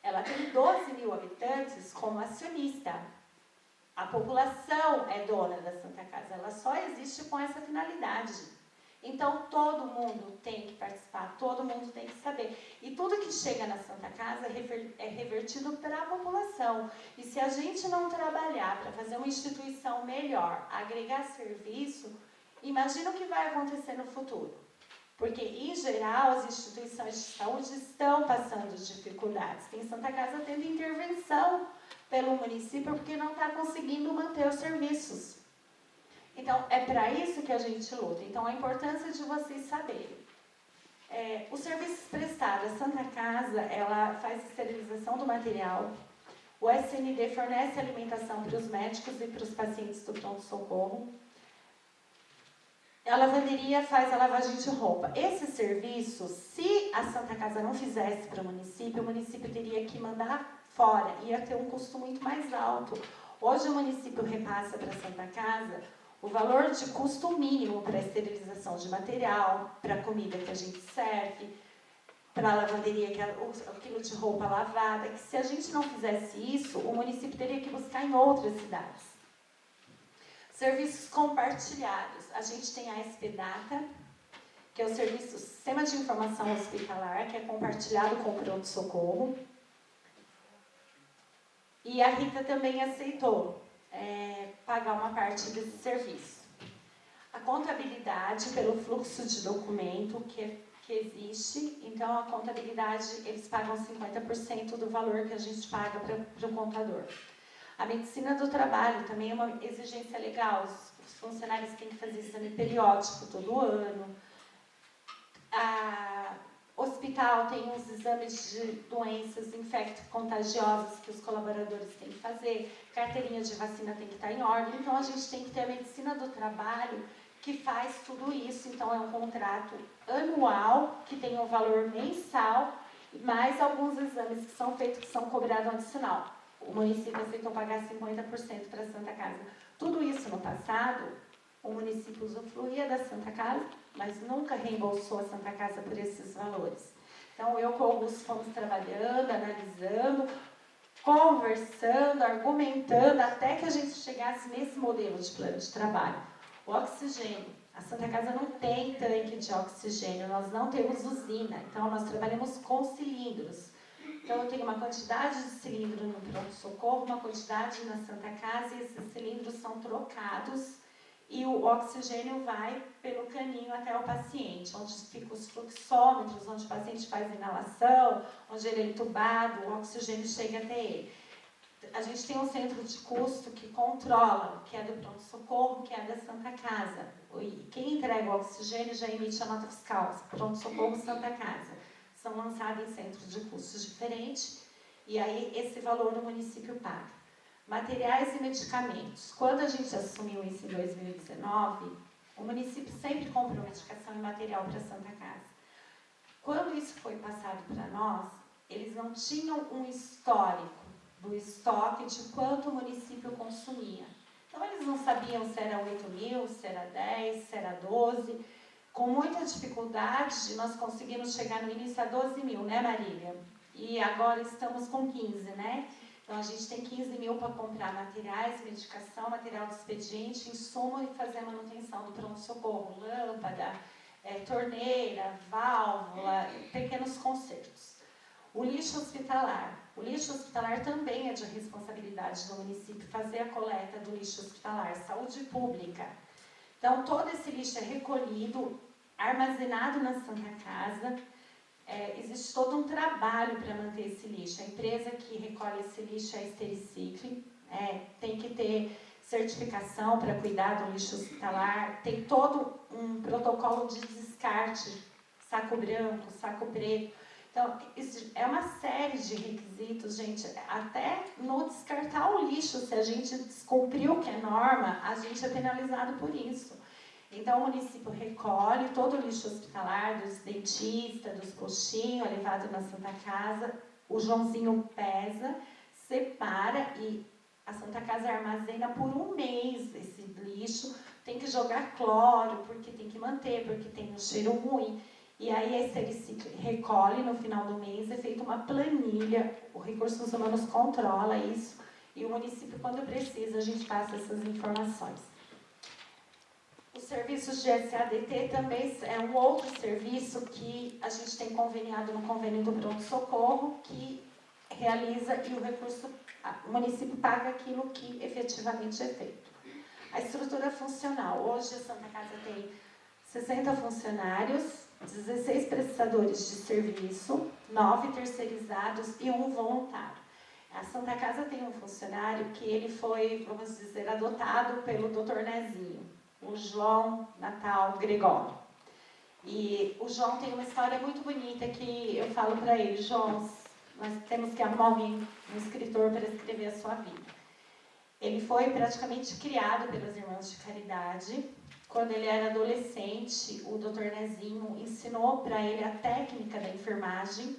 Ela tem 12 mil habitantes como acionista. A população é dona da Santa Casa, ela só existe com essa finalidade. Então, todo mundo tem que participar, todo mundo tem que saber. E tudo que chega na Santa Casa é revertido para a população. E se a gente não trabalhar para fazer uma instituição melhor, agregar serviço, imagina o que vai acontecer no futuro. Porque, em geral, as instituições de saúde estão passando dificuldades. Tem Santa Casa tendo intervenção pelo município porque não está conseguindo manter os serviços. Então, é para isso que a gente luta. Então, a importância de vocês saberem. Os serviços prestados, a Santa Casa, ela faz esterilização do material. O SND fornece alimentação para os médicos e para os pacientes do pronto-socorro. A lavanderia faz a lavagem de roupa. Esse serviço, se a Santa Casa não fizesse para o município teria que mandar fora. Ia ter um custo muito mais alto. Hoje o município repassa para a Santa Casa o valor de custo mínimo para a esterilização de material, para a comida que a gente serve. para a lavanderia, que é o quilo de roupa lavada, que se a gente não fizesse isso, o município teria que buscar em outras cidades. Serviços compartilhados. A gente tem a SP-Data, que é o Sistema de Informação Hospitalar, que é compartilhado com o pronto-socorro. E a Rita também aceitou pagar uma parte desse serviço. A contabilidade pelo fluxo de documento que existe, então a contabilidade, eles pagam 50% do valor que a gente paga para o contador. A medicina do trabalho também é uma exigência legal, os funcionários têm que fazer exame periódico todo ano. O hospital tem uns exames de doenças infecto-contagiosas que os colaboradores têm que fazer, carteirinha de vacina tem que estar em ordem, então a gente tem que ter a medicina do trabalho que faz tudo isso, então é um contrato anual, que tem um valor mensal, mais alguns exames que são feitos, que são cobrados adicional. O município aceitou pagar 50% para a Santa Casa. Tudo isso no passado, o município usufruía da Santa Casa, mas nunca reembolsou a Santa Casa por esses valores. Então, eu com o Augusto fomos trabalhando, analisando, conversando, argumentando, até que a gente chegasse nesse modelo de plano de trabalho. O oxigênio. A Santa Casa não tem tanque de oxigênio, nós não temos usina, então nós trabalhamos com cilindros. Então, eu tenho uma quantidade de cilindro no pronto-socorro, uma quantidade na Santa Casa, e esses cilindros são trocados e o oxigênio vai pelo caninho até o paciente, onde ficam os fluxômetros, onde o paciente faz inalação, onde ele é entubado, o oxigênio chega até ele. A gente tem um centro de custo que controla, que é do pronto-socorro, que é da Santa Casa. E quem entrega o oxigênio já emite a nota fiscal, pronto-socorro Santa Casa. São lançados em centros de custos diferentes, e aí esse valor o município paga. Materiais e medicamentos. Quando a gente assumiu isso em 2019, o município sempre comprou medicação e material para a Santa Casa. Quando isso foi passado para nós, eles não tinham um histórico do estoque de quanto o município consumia. Então, eles não sabiam se era 8 mil, se era 10, se era 12. Com muita dificuldade, nós conseguimos chegar no início a 12 mil, né, Marília? E agora estamos com 15, né? Então, a gente tem 15 mil para comprar materiais, medicação, material de expediente, insumo e fazer a manutenção do pronto-socorro, lâmpada, torneira, válvula, pequenos consertos. O lixo hospitalar. O lixo hospitalar também é de responsabilidade do município fazer a coleta do lixo hospitalar, saúde pública. Então, todo esse lixo é recolhido, armazenado na Santa Casa. Existe todo um trabalho para manter esse lixo. A empresa que recolhe esse lixo é a Estericicle, tem que ter certificação para cuidar do lixo hospitalar, tem todo um protocolo de descarte, saco branco, saco preto. Então, isso é uma série de requisitos, gente, até no descartar o lixo, se a gente descumprir o que é norma, a gente é penalizado por isso. Então, o município recolhe todo o lixo hospitalar, dos dentistas, dos coxinhos, é levado na Santa Casa, o Joãozinho pesa, separa e a Santa Casa armazena por um mês esse lixo, tem que jogar cloro, porque tem que manter, porque tem um cheiro ruim. E aí a Estericicle recolhe no final do mês, é feita uma planilha, o Recursos Humanos controla isso, e o município, quando precisa, a gente passa essas informações. Os serviços de SADT também é um outro serviço que a gente tem conveniado no convênio do pronto-socorro, que realiza e o município paga aquilo que efetivamente é feito. A estrutura funcional. Hoje a Santa Casa tem 60 funcionários, 16 prestadores de serviço, 9 terceirizados e 1 voluntário. A Santa Casa tem um funcionário que ele foi, vamos dizer, adotado pelo Dr. Nezinho, o João Natal Gregório. E o João tem uma história muito bonita que eu falo para ele: João, nós temos que arrumar um escritor para escrever a sua vida. Ele foi praticamente criado pelas Irmãs de Caridade. Quando ele era adolescente, o Dr. Nezinho ensinou para ele a técnica da enfermagem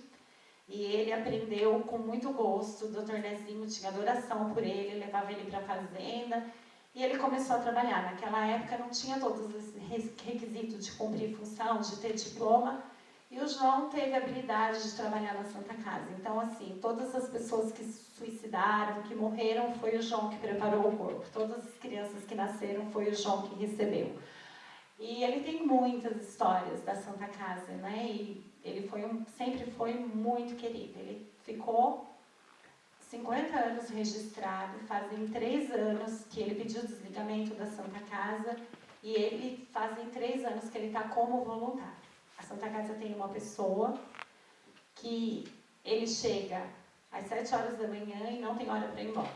e ele aprendeu com muito gosto. O Dr. Nezinho tinha adoração por ele, levava ele para a fazenda e ele começou a trabalhar. Naquela época não tinha todos esses requisitos de cumprir função, de ter diploma, E o João teve a habilidade de trabalhar na Santa Casa. Então, assim, todas as pessoas que se suicidaram, que morreram, foi o João que preparou o corpo. Todas as crianças que nasceram, foi o João que recebeu. E ele tem muitas histórias da Santa Casa, né? E ele sempre foi muito querido. Ele ficou 50 anos registrado, fazem 3 anos que ele pediu desligamento da Santa Casa e ele fazem 3 anos que ele está como voluntário. A Santa Casa tem uma pessoa que ele chega às 7 horas da manhã e não tem hora para ir embora.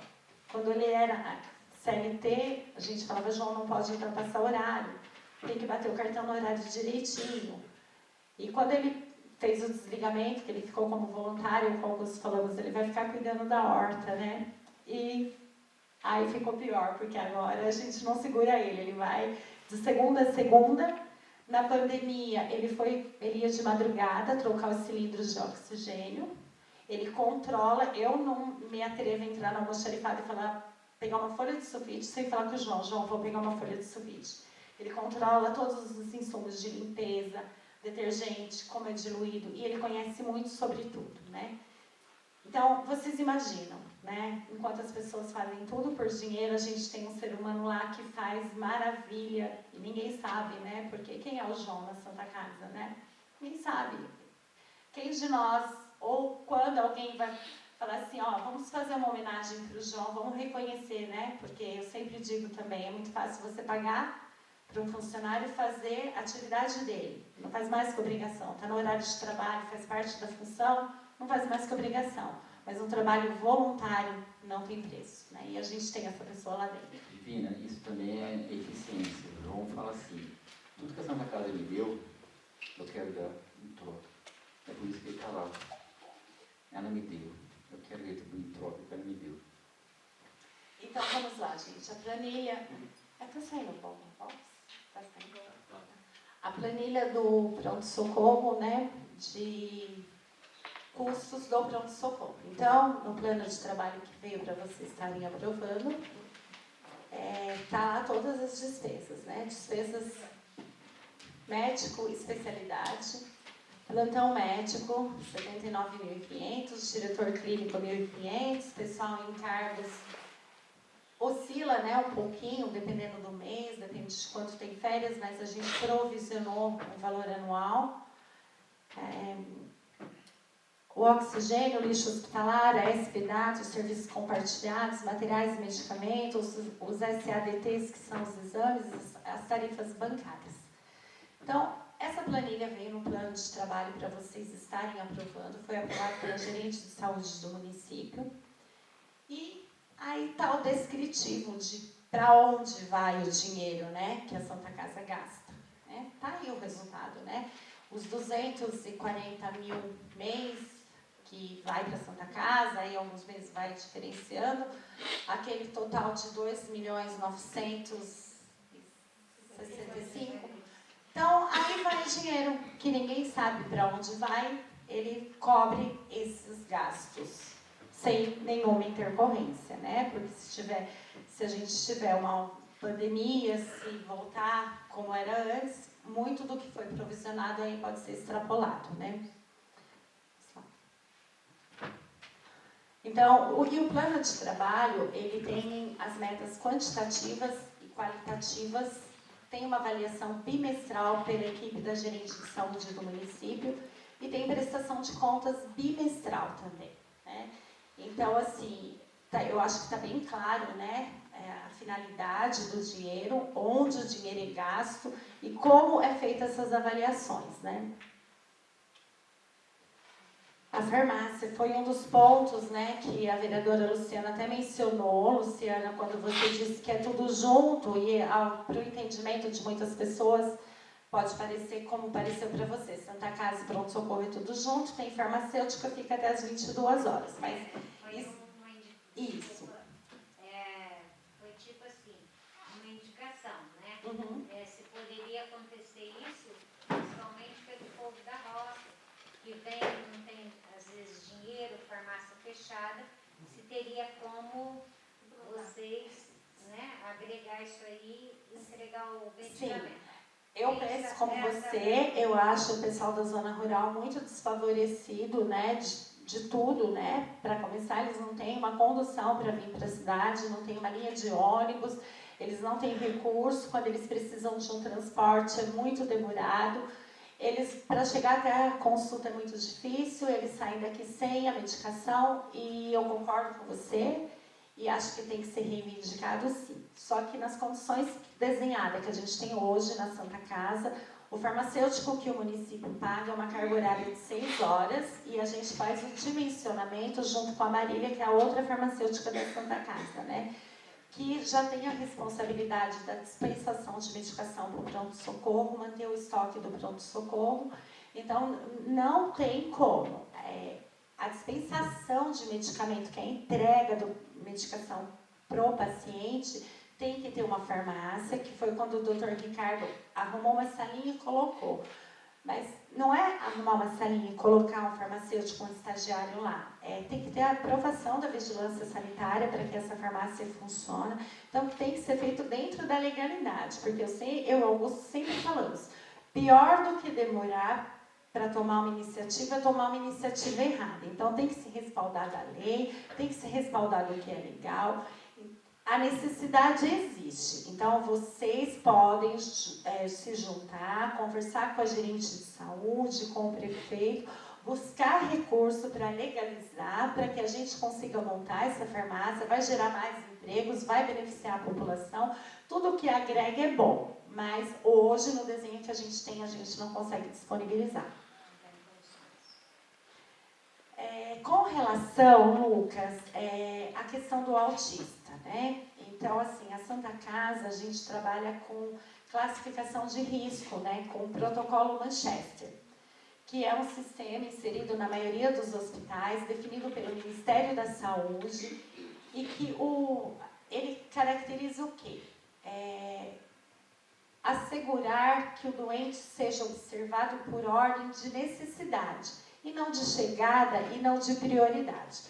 Quando ele era CLT, a gente falava, João, não pode ultrapassar horário, tem que bater o cartão no horário direitinho. E quando ele fez o desligamento, que ele ficou como voluntário, como nós falamos, ele vai ficar cuidando da horta, né? E aí ficou pior, porque agora a gente não segura ele vai de segunda a segunda. Na pandemia, ele ia de madrugada trocar os cilindros de oxigênio. Ele controla, eu não me atrevo a entrar no almoxarifado e pegar uma folha de sulfite sem falar com o João, vou pegar uma folha de sulfite. Ele controla todos os insumos de limpeza, detergente, como é diluído, e ele conhece muito sobre tudo, né? Então, vocês imaginam, né? Enquanto as pessoas fazem tudo por dinheiro, a gente tem um ser humano lá que faz maravilha, e ninguém sabe, né? Porque quem é o João na Santa Casa, né? Ninguém sabe. Quem de nós, ou quando alguém vai falar assim, ó, vamos fazer uma homenagem para o João, vamos reconhecer, né? Porque eu sempre digo também, é muito fácil você pagar para um funcionário fazer a atividade dele. Não faz mais que obrigação. Está no horário de trabalho, faz parte da função, não faz mais que obrigação. Mas um trabalho voluntário não tem preço, né? E a gente tem essa pessoa lá dentro. Divina, isso também é eficiência. O João fala assim, tudo que a Santa Casa me deu, eu quero dar em troca. É por isso que ele está lá. Ela me deu. Eu quero retribuir em troca que ela me deu. Então, vamos lá, gente. A planilha... Está saindo bom, não posso? Está saindo. A planilha do pronto-socorro, né? De custos do pronto-socorro. Então, no plano de trabalho que veio para vocês estarem aprovando, tá todas as despesas, né? Despesas médico, especialidade, plantão médico, 79.500, diretor clínico, 1.500, pessoal em cargos, oscila, né, um pouquinho, dependendo do mês, depende de quanto tem férias, mas a gente provisionou um valor anual. O oxigênio, o lixo hospitalar, a SPDAT, os serviços compartilhados, materiais e medicamentos, os SADTs, que são os exames, as tarifas bancárias. Então, essa planilha veio no plano de trabalho para vocês estarem aprovando, foi aprovado pela gerente de saúde do município. E aí está o descritivo de para onde vai o dinheiro, né, que a Santa Casa gasta. Né? Tá aí o resultado, né? Os 240 mil mês que vai para a Santa Casa, aí alguns meses vai diferenciando, aquele total de 2.965. Então, aí vai dinheiro que ninguém sabe para onde vai, ele cobre esses gastos sem nenhuma intercorrência, né? Porque se a gente tiver uma pandemia, se voltar como era antes, muito do que foi provisionado aí pode ser extrapolado, né? Então, o plano de trabalho, ele tem as metas quantitativas e qualitativas, tem uma avaliação bimestral pela equipe da gerente de saúde do município e tem prestação de contas bimestral também, né? Então, assim, eu acho que está bem claro, né, a finalidade do dinheiro, onde o dinheiro é gasto e como é feita essas avaliações, né? A farmácia foi um dos pontos, né, que a vereadora Luciana até mencionou. Luciana, quando você disse que é tudo junto e para o entendimento de muitas pessoas pode parecer como pareceu para você. Santa Casa e pronto-socorro é tudo junto, tem farmacêutica, fica até as 22 horas. Mas isso. Foi tipo assim, uma indicação, né? Uhum. Se poderia acontecer isso, principalmente pelo povo da roça, que vem, não tem às vezes dinheiro, farmácia fechada, se teria como vocês, né, agregar isso aí e entregar o medicamento. Eu eu penso como você, eu acho o pessoal da zona rural muito desfavorecido, né, de tudo, né? Para começar, eles não têm uma condução para vir para a cidade, não tem uma linha de ônibus, eles não têm recurso, quando eles precisam de um transporte é muito demorado. Eles, para chegar até a consulta é muito difícil, eles saem daqui sem a medicação, e eu concordo com você, e acho que tem que ser reivindicado sim. Só que nas condições desenhadas que a gente tem hoje na Santa Casa, o farmacêutico que o município paga é uma carga horária de 6 horas, e a gente faz o dimensionamento junto com a Marília, que é a outra farmacêutica da Santa Casa, né? Que já tem a responsabilidade da dispensação de medicação para o pronto-socorro, manter o estoque do pronto-socorro. Então, não tem como. A dispensação de medicamento, que é a entrega da medicação para o paciente, tem que ter uma farmácia, que foi quando o Dr. Ricardo arrumou uma salinha e colocou. Mas não é arrumar uma salinha e colocar um farmacêutico, um estagiário lá. Tem que ter a aprovação da vigilância sanitária para que essa farmácia funcione. Então, tem que ser feito dentro da legalidade. Porque eu e o Augusto sempre falamos, pior do que demorar para tomar uma iniciativa é tomar uma iniciativa errada. Então, tem que se respaldar da lei, tem que se respaldar do que é legal. A necessidade existe, então vocês podem se juntar, conversar com a gerente de saúde, com o prefeito, buscar recurso para legalizar, para que a gente consiga montar essa farmácia, vai gerar mais empregos, vai beneficiar a população, tudo que agrega é bom, mas hoje no desenho que a gente tem, a gente não consegue disponibilizar. Com relação, Lucas, à questão do autista, né? Então, assim, a Santa Casa, a gente trabalha com classificação de risco, né? Com o protocolo Manchester, que é um sistema inserido na maioria dos hospitais, definido pelo Ministério da Saúde, e que ele caracteriza o quê? Assegurar que o doente seja observado por ordem de necessidade, e não de chegada e não de prioridade.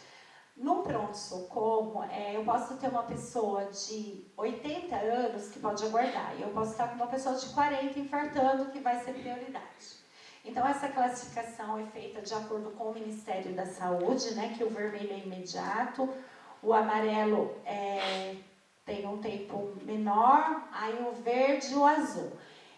No pronto-socorro, eu posso ter uma pessoa de 80 anos que pode aguardar, e eu posso estar com uma pessoa de 40 infartando, que vai ser prioridade. Então, essa classificação é feita de acordo com o Ministério da Saúde, né, que o vermelho é imediato, o amarelo tem um tempo menor, aí o verde e o azul.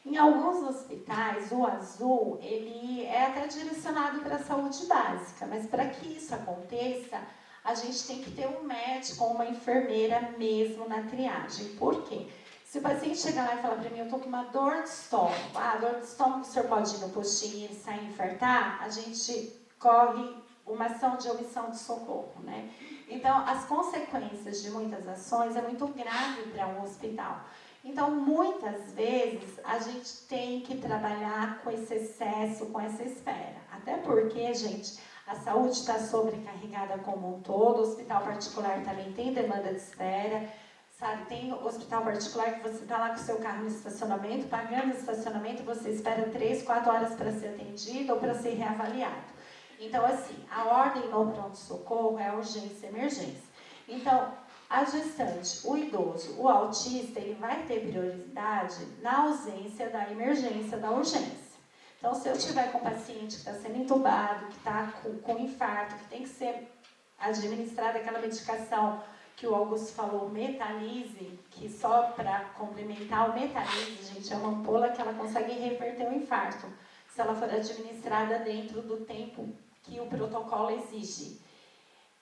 Em alguns hospitais, o azul, ele é até direcionado para a saúde básica, mas para que isso aconteça, a gente tem que ter um médico ou uma enfermeira mesmo na triagem. Por quê? Se o paciente chegar lá e falar para mim, eu estou com uma dor de estômago, dor de estômago, o senhor pode ir no postinho e ele sair e infartar, a gente corre uma ação de omissão de socorro, né? Então, as consequências de muitas ações é muito grave para um hospital. Então, muitas vezes, a gente tem que trabalhar com esse excesso, com essa espera. Até porque, gente, a saúde está sobrecarregada como um todo, o hospital particular também tem demanda de espera, sabe? Tem hospital particular que você está lá com o seu carro no estacionamento, pagando o estacionamento, você espera 3, 4 horas para ser atendido ou para ser reavaliado. Então, assim, a ordem no pronto-socorro é urgência e emergência. Então, a gestante, o idoso, o autista, ele vai ter prioridade na ausência da emergência, da urgência. Então, se eu tiver com um paciente que está sendo entubado, que está com infarto, que tem que ser administrada aquela medicação que o Augusto falou, Metalise, que só para complementar, o Metalise, gente, é uma ampola que ela consegue reverter o infarto, se ela for administrada dentro do tempo que o protocolo exige.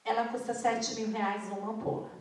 Ela custa R$7.000 uma ampola.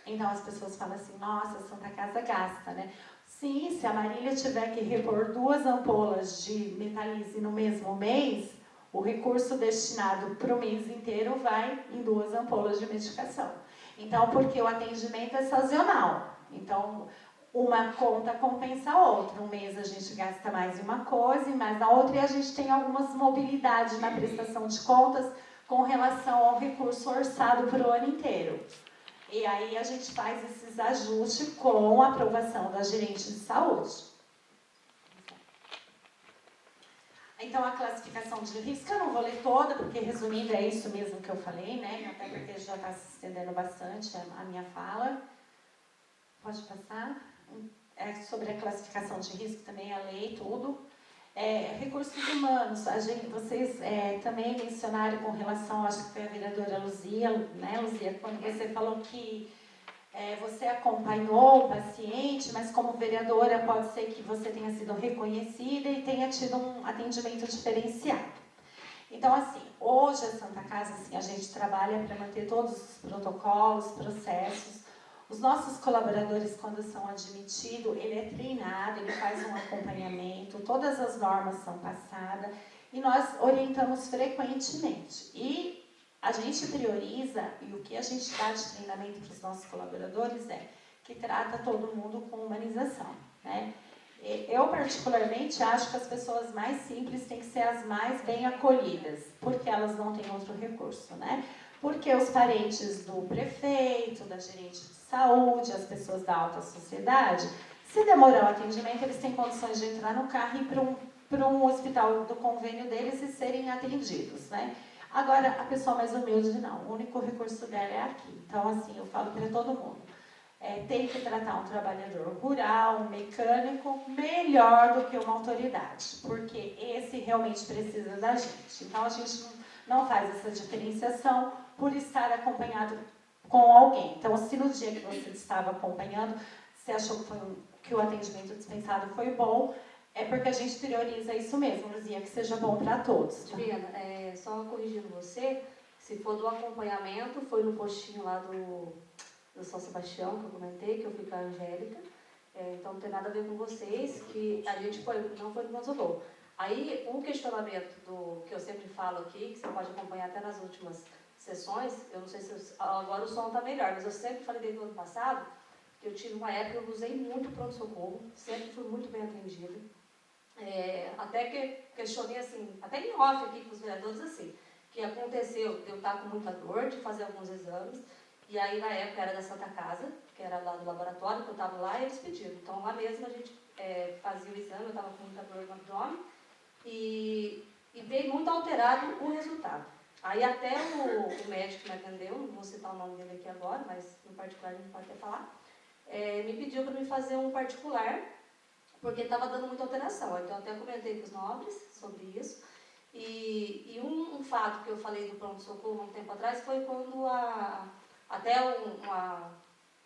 Então, as pessoas falam assim, nossa, a Santa Casa gasta, né? Sim, se a Marília tiver que repor 2 ampolas de Metalise no mesmo mês, o recurso destinado para o mês inteiro vai em 2 ampolas de medicação. Então, porque o atendimento é sazonal. Então, uma conta compensa a outra. Um mês a gente gasta mais em uma coisa e mais na outra, e a gente tem algumas mobilidades na prestação de contas com relação ao recurso orçado para o ano inteiro. E aí a gente faz esses ajustes com a aprovação da gerente de saúde. Então, a classificação de risco, eu não vou ler toda, porque resumindo é isso mesmo que eu falei, né? Até porque já está se estendendo bastante a minha fala. Pode passar? sobre a classificação de risco, também a lei, tudo. Recursos humanos, vocês também mencionaram com relação, acho que foi a vereadora Luzia, né, Luzia, quando você falou que você acompanhou o paciente, mas como vereadora pode ser que você tenha sido reconhecida e tenha tido um atendimento diferenciado. Então, assim, hoje a Santa Casa, assim, a gente trabalha para manter todos os protocolos, processos. Os nossos colaboradores, quando são admitidos, ele é treinado, ele faz um acompanhamento, todas as normas são passadas e nós orientamos frequentemente. E a gente prioriza, e o que a gente dá de treinamento para os nossos colaboradores que trata todo mundo com humanização, né? Eu, particularmente, acho que as pessoas mais simples têm que ser as mais bem acolhidas, porque elas não têm outro recurso, né? Porque os parentes do prefeito, da gerente de saúde, as pessoas da alta sociedade, se demorar o atendimento, eles têm condições de entrar no carro e ir para um hospital do convênio deles e serem atendidos, né? Agora, a pessoa mais humilde, não. O único recurso dela é aqui. Então, assim, eu falo para todo mundo. Tem que tratar um trabalhador rural, um mecânico, melhor do que uma autoridade. Porque esse realmente precisa da gente. Então, a gente não faz essa diferenciação por estar acompanhado com alguém. Então, se no dia que você estava acompanhando, você achou que o atendimento dispensado foi bom, é porque a gente prioriza isso mesmo, Luzia, que seja bom para todos. Tá? Divina, só corrigindo você, se for do acompanhamento, foi no postinho lá do São Sebastião, que eu comentei, que eu fui com a Angélica. Então não tem nada a ver com vocês, que a gente não foi no pronto-socorro. Aí, um questionamento que eu sempre falo aqui, que você pode acompanhar até nas últimas sessões, eu não sei se agora o som está melhor, mas eu sempre falei desde o ano passado, que eu tive uma época que eu usei muito pronto-socorro, sempre fui muito bem atendida. Até que questionei assim, até em off aqui com os vereadores, assim, que aconteceu de eu estar com muita dor, de fazer alguns exames, e aí na época era da Santa Casa, que era lá do laboratório, que eu estava lá, e eles pediram. Então lá mesmo a gente fazia o exame, eu estava com muita dor no abdômen, e veio muito alterado o resultado. Aí até o médico que me atendeu, não vou citar o nome dele aqui agora, mas no particular a gente pode até falar, me pediu para me fazer um particular, porque estava dando muita alteração. Então, até comentei com os nobres sobre isso. E um fato que eu falei do pronto-socorro um tempo atrás foi quando até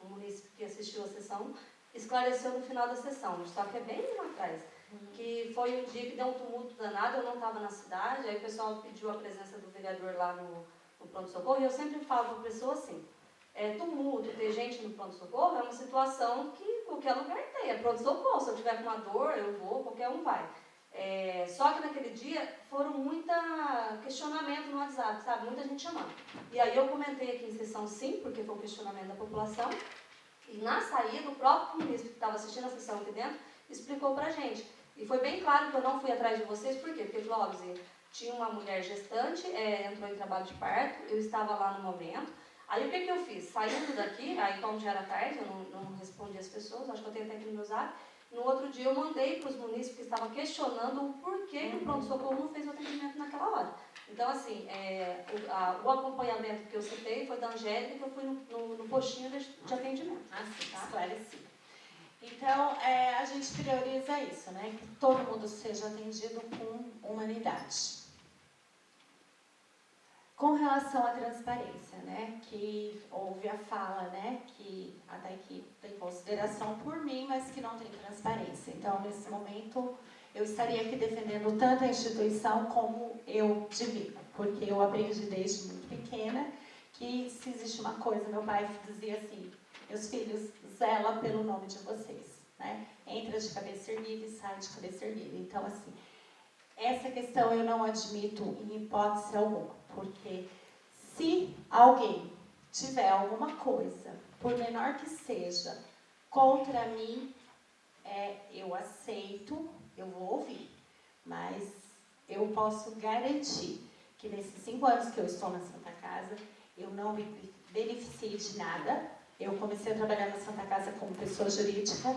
um munícipe que assistiu a sessão esclareceu no final da sessão, só que é bem lá atrás, que foi um dia que deu um tumulto danado, eu não estava na cidade, aí o pessoal pediu a presença do vereador lá no pronto-socorro, e eu sempre falo para a pessoa assim, tumulto, ter gente no pronto-socorro é uma situação que qualquer lugar tem, é pronto-socorro, se eu tiver com uma dor, eu vou, qualquer um vai. Só que naquele dia foram muita questionamento no WhatsApp, sabe? Muita gente chamando. E aí eu comentei aqui em sessão sim, porque foi um questionamento da população, e na saída o próprio munícipe que estava assistindo a sessão aqui dentro explicou pra gente. E foi bem claro que eu não fui atrás de vocês, por quê? Porque ele falou, tinha uma mulher gestante, entrou em trabalho de parto, eu estava lá no momento. Aí o que eu fiz? Saindo daqui, aí como já era tarde, eu não respondi as pessoas, acho que eu tenho até aqui no meu zap. No outro dia eu mandei para os munícipes que estavam questionando o porquê que o pronto-socorro não fez o atendimento naquela hora. Então, assim, o acompanhamento que eu citei foi da Angélica, que eu fui no postinho de atendimento. Sim, tá? Esclarecido. Então, a gente prioriza isso, né? Que todo mundo seja atendido com humanidade. Com relação à transparência, né, que houve a fala, né, que até que tem consideração por mim, mas que não tem transparência. Então, nesse momento, eu estaria aqui defendendo tanto a instituição como eu divido, porque eu aprendi desde muito pequena que se existe uma coisa, meu pai dizia assim, meus filhos, zela pelo nome de vocês, né, entra de cabeça erguida e sai de cabeça erguida. Então, assim, essa questão eu não admito em hipótese alguma, porque se alguém tiver alguma coisa, por menor que seja, contra mim, eu aceito, eu vou ouvir, mas eu posso garantir que nesses 5 anos que eu estou na Santa Casa, eu não me beneficiei de nada. Eu comecei a trabalhar na Santa Casa como pessoa jurídica.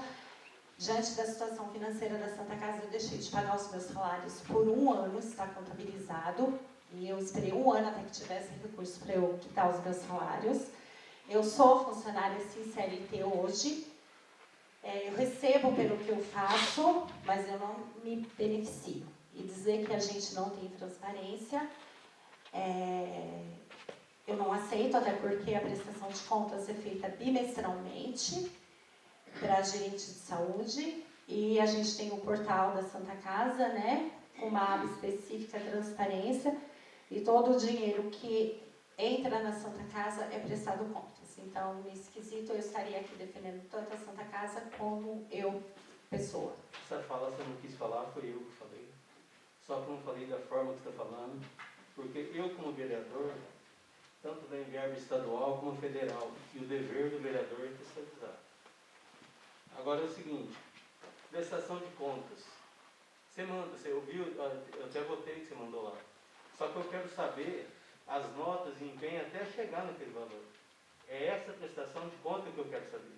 Diante da situação financeira da Santa Casa, eu deixei de pagar os meus salários por 1 ano, está contabilizado, e eu esperei 1 ano até que tivesse recurso para eu quitar os meus salários. Eu sou funcionária CLT hoje, Eu recebo pelo que eu faço, mas eu não me beneficio. E dizer que a gente não tem transparência, eu não aceito, até porque a prestação de contas é feita bimestralmente para gerente de saúde, e a gente tem o portal da Santa Casa, né, com uma aba específica, transparência, e todo o dinheiro que entra na Santa Casa é prestado contas. Então, nesse quesito, eu estaria aqui defendendo tanto a Santa Casa como eu, pessoa. Essa fala você não quis falar, foi eu que falei. Só que eu não falei da forma que você está falando, porque eu, como vereador, tanto da verba estadual como federal, e o dever do vereador é fiscalizar. Agora é o seguinte, prestação de contas. Você manda, você ouviu, eu até votei que você mandou lá. Só que eu quero saber as notas e empenho até chegar naquele valor. É essa prestação de conta que eu quero saber.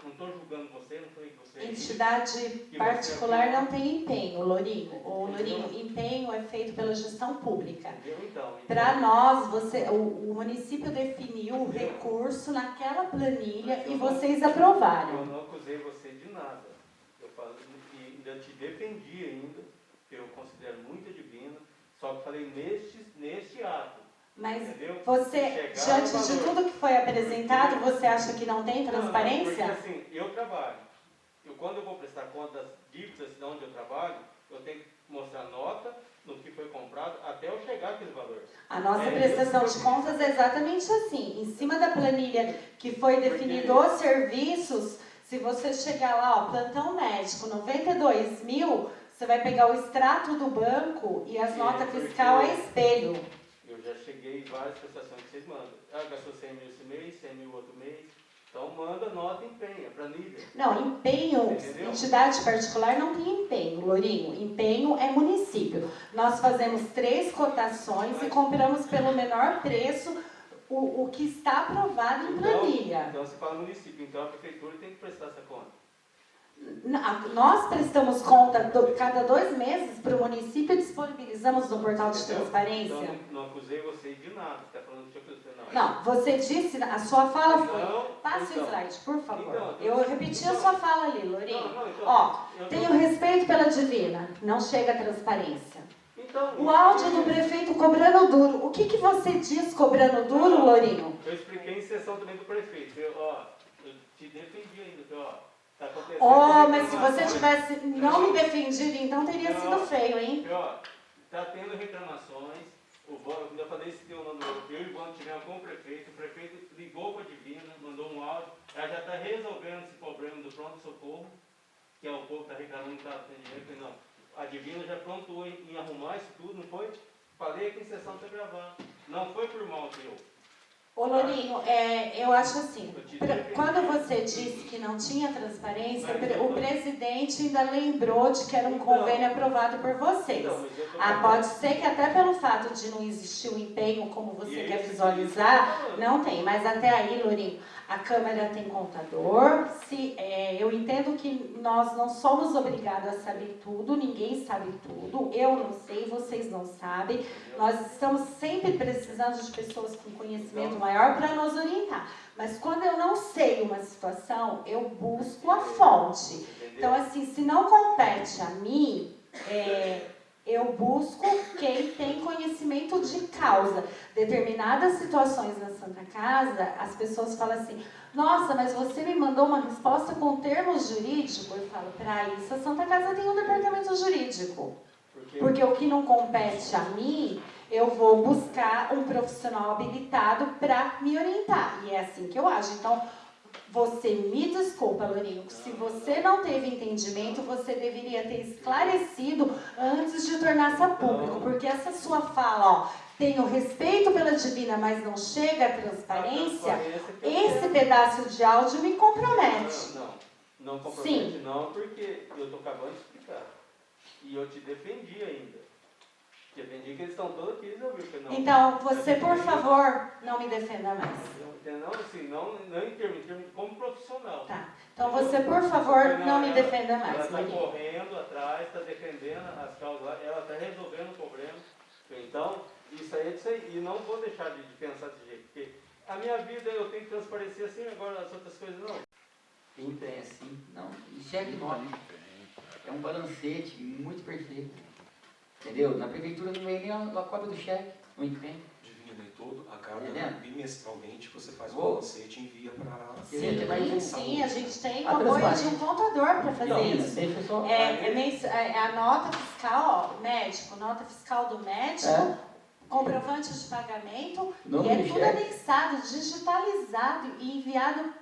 Não estou julgando você, não falei que você... Entidade particular não tem empenho, Lourinho. Lourinho, empenho é feito pela gestão pública. Então, para nós, o município definiu o recurso naquela planilha e vocês aprovaram. Eu não acusei você de nada. Eu falei, e ainda te defendi ainda, que eu considero muito divina, só que falei neste ato. Mas entendeu? você, diante de tudo que foi apresentado, você acha que não tem transparência? Não, porque assim, eu trabalho. Quando eu vou prestar conta das dívidas de onde eu trabalho, eu tenho que mostrar nota no que foi comprado até eu chegar àquele valor. A nossa prestação de contas é exatamente assim. Em cima da planilha que foi definido os serviços, se você chegar lá, ó, plantão médico, 92 mil, você vai pegar o extrato do banco e as notas fiscal é espelho. Eu já cheguei em várias prestações que vocês mandam. Gastou 100 mil esse mês, 100 mil outro mês. Então manda nota e empenha, planilha. Não, empenho, entidade particular não tem empenho, Lourinho. Empenho é município. Nós fazemos 3 cotações e compramos pelo menor preço o que está aprovado em planilha. Então você fala município, então a prefeitura tem que prestar essa conta. Nós prestamos conta cada 2 meses para o município e disponibilizamos no portal de transparência. Então não acusei você de nada, você está falando de coisa. Não, você disse, a sua fala foi... Passe o slide, por favor. Eu repeti a sua fala ali, Lourinho. Ó, tenho respeito pela Divina, não chega a transparência. O áudio do prefeito cobrando duro. O que você diz cobrando duro, Lourinho? Eu expliquei em sessão também do prefeito. Eu te defendi ainda, tá acontecendo. Mas se você tivesse não me defendido, então teria sido feio, hein? Tá tendo reclamações. Eu falei esse teu nome, eu e o Ivone tivemos com o prefeito ligou para a Divina, mandou um áudio, ela já está resolvendo esse problema do pronto-socorro, que é o povo que está reclamando que está tendo dinheiro. Eu falei, não, a Divina já prontou em arrumar isso tudo, não foi? Falei aqui em sessão para gravar. Não foi por mal teu. Ô Lourinho, eu acho assim, quando você disse que não tinha transparência, o presidente ainda lembrou de que era um convênio aprovado por vocês. Pode ser que até pelo fato de não existir o empenho como você quer visualizar, não tem. Mas até aí, Lourinho, a Câmara tem contador. Eu entendo que nós não somos obrigados a saber tudo, ninguém sabe tudo. Eu não sei, vocês não sabem. Nós estamos sempre precisando de pessoas com conhecimento maior para nos orientar. Mas quando eu não sei uma situação, eu busco a fonte. Então, assim, se não compete a mim, eu busco quem tem conhecimento de causa. Determinadas situações na Santa Casa, as pessoas falam assim, nossa, mas você me mandou uma resposta com termos jurídicos? Eu falo, para isso a Santa Casa tem um departamento jurídico. Porque o que não compete a mim, eu vou buscar um profissional habilitado para me orientar. E é assim que eu ajo. Então, você me desculpa, Lourinho, se você não teve entendimento, você deveria ter esclarecido antes de tornar-se público. Porque essa sua fala, tenho respeito pela Divina, mas não chega à transparência, esse pedaço de áudio me compromete. Não compromete não, porque eu estou acabando de explicar. E eu te defendi ainda. Defendi que eles estão todos aqui, eles ouviram. Então, você, por favor, não me defenda mais. Não, assim, não em termos como profissional. Tá. Então, você, por favor, não me defenda mais. Ela está correndo atrás, está defendendo as causas, ela está resolvendo o problema. Então, isso aí é disso aí. E não vou deixar de pensar desse jeito. Porque a minha vida eu tenho que transparecer assim, agora as outras coisas não. Quem tem assim, não, cheque nota. É um balancete muito perfeito. Entendeu? Na prefeitura não vem nem a cópia do cheque, não empenho. Divino em todo, a cada Entendendo? bimestralmente você faz um Vou. balancete e envia para... Sim, a gente tem o A apoio de transparência. um contador para fazer Não, isso. deixa eu só... A nota fiscal, ó, médico, nota fiscal do médico, comprovante de pagamento, Não e é me tudo cheque. anexado, digitalizado e enviado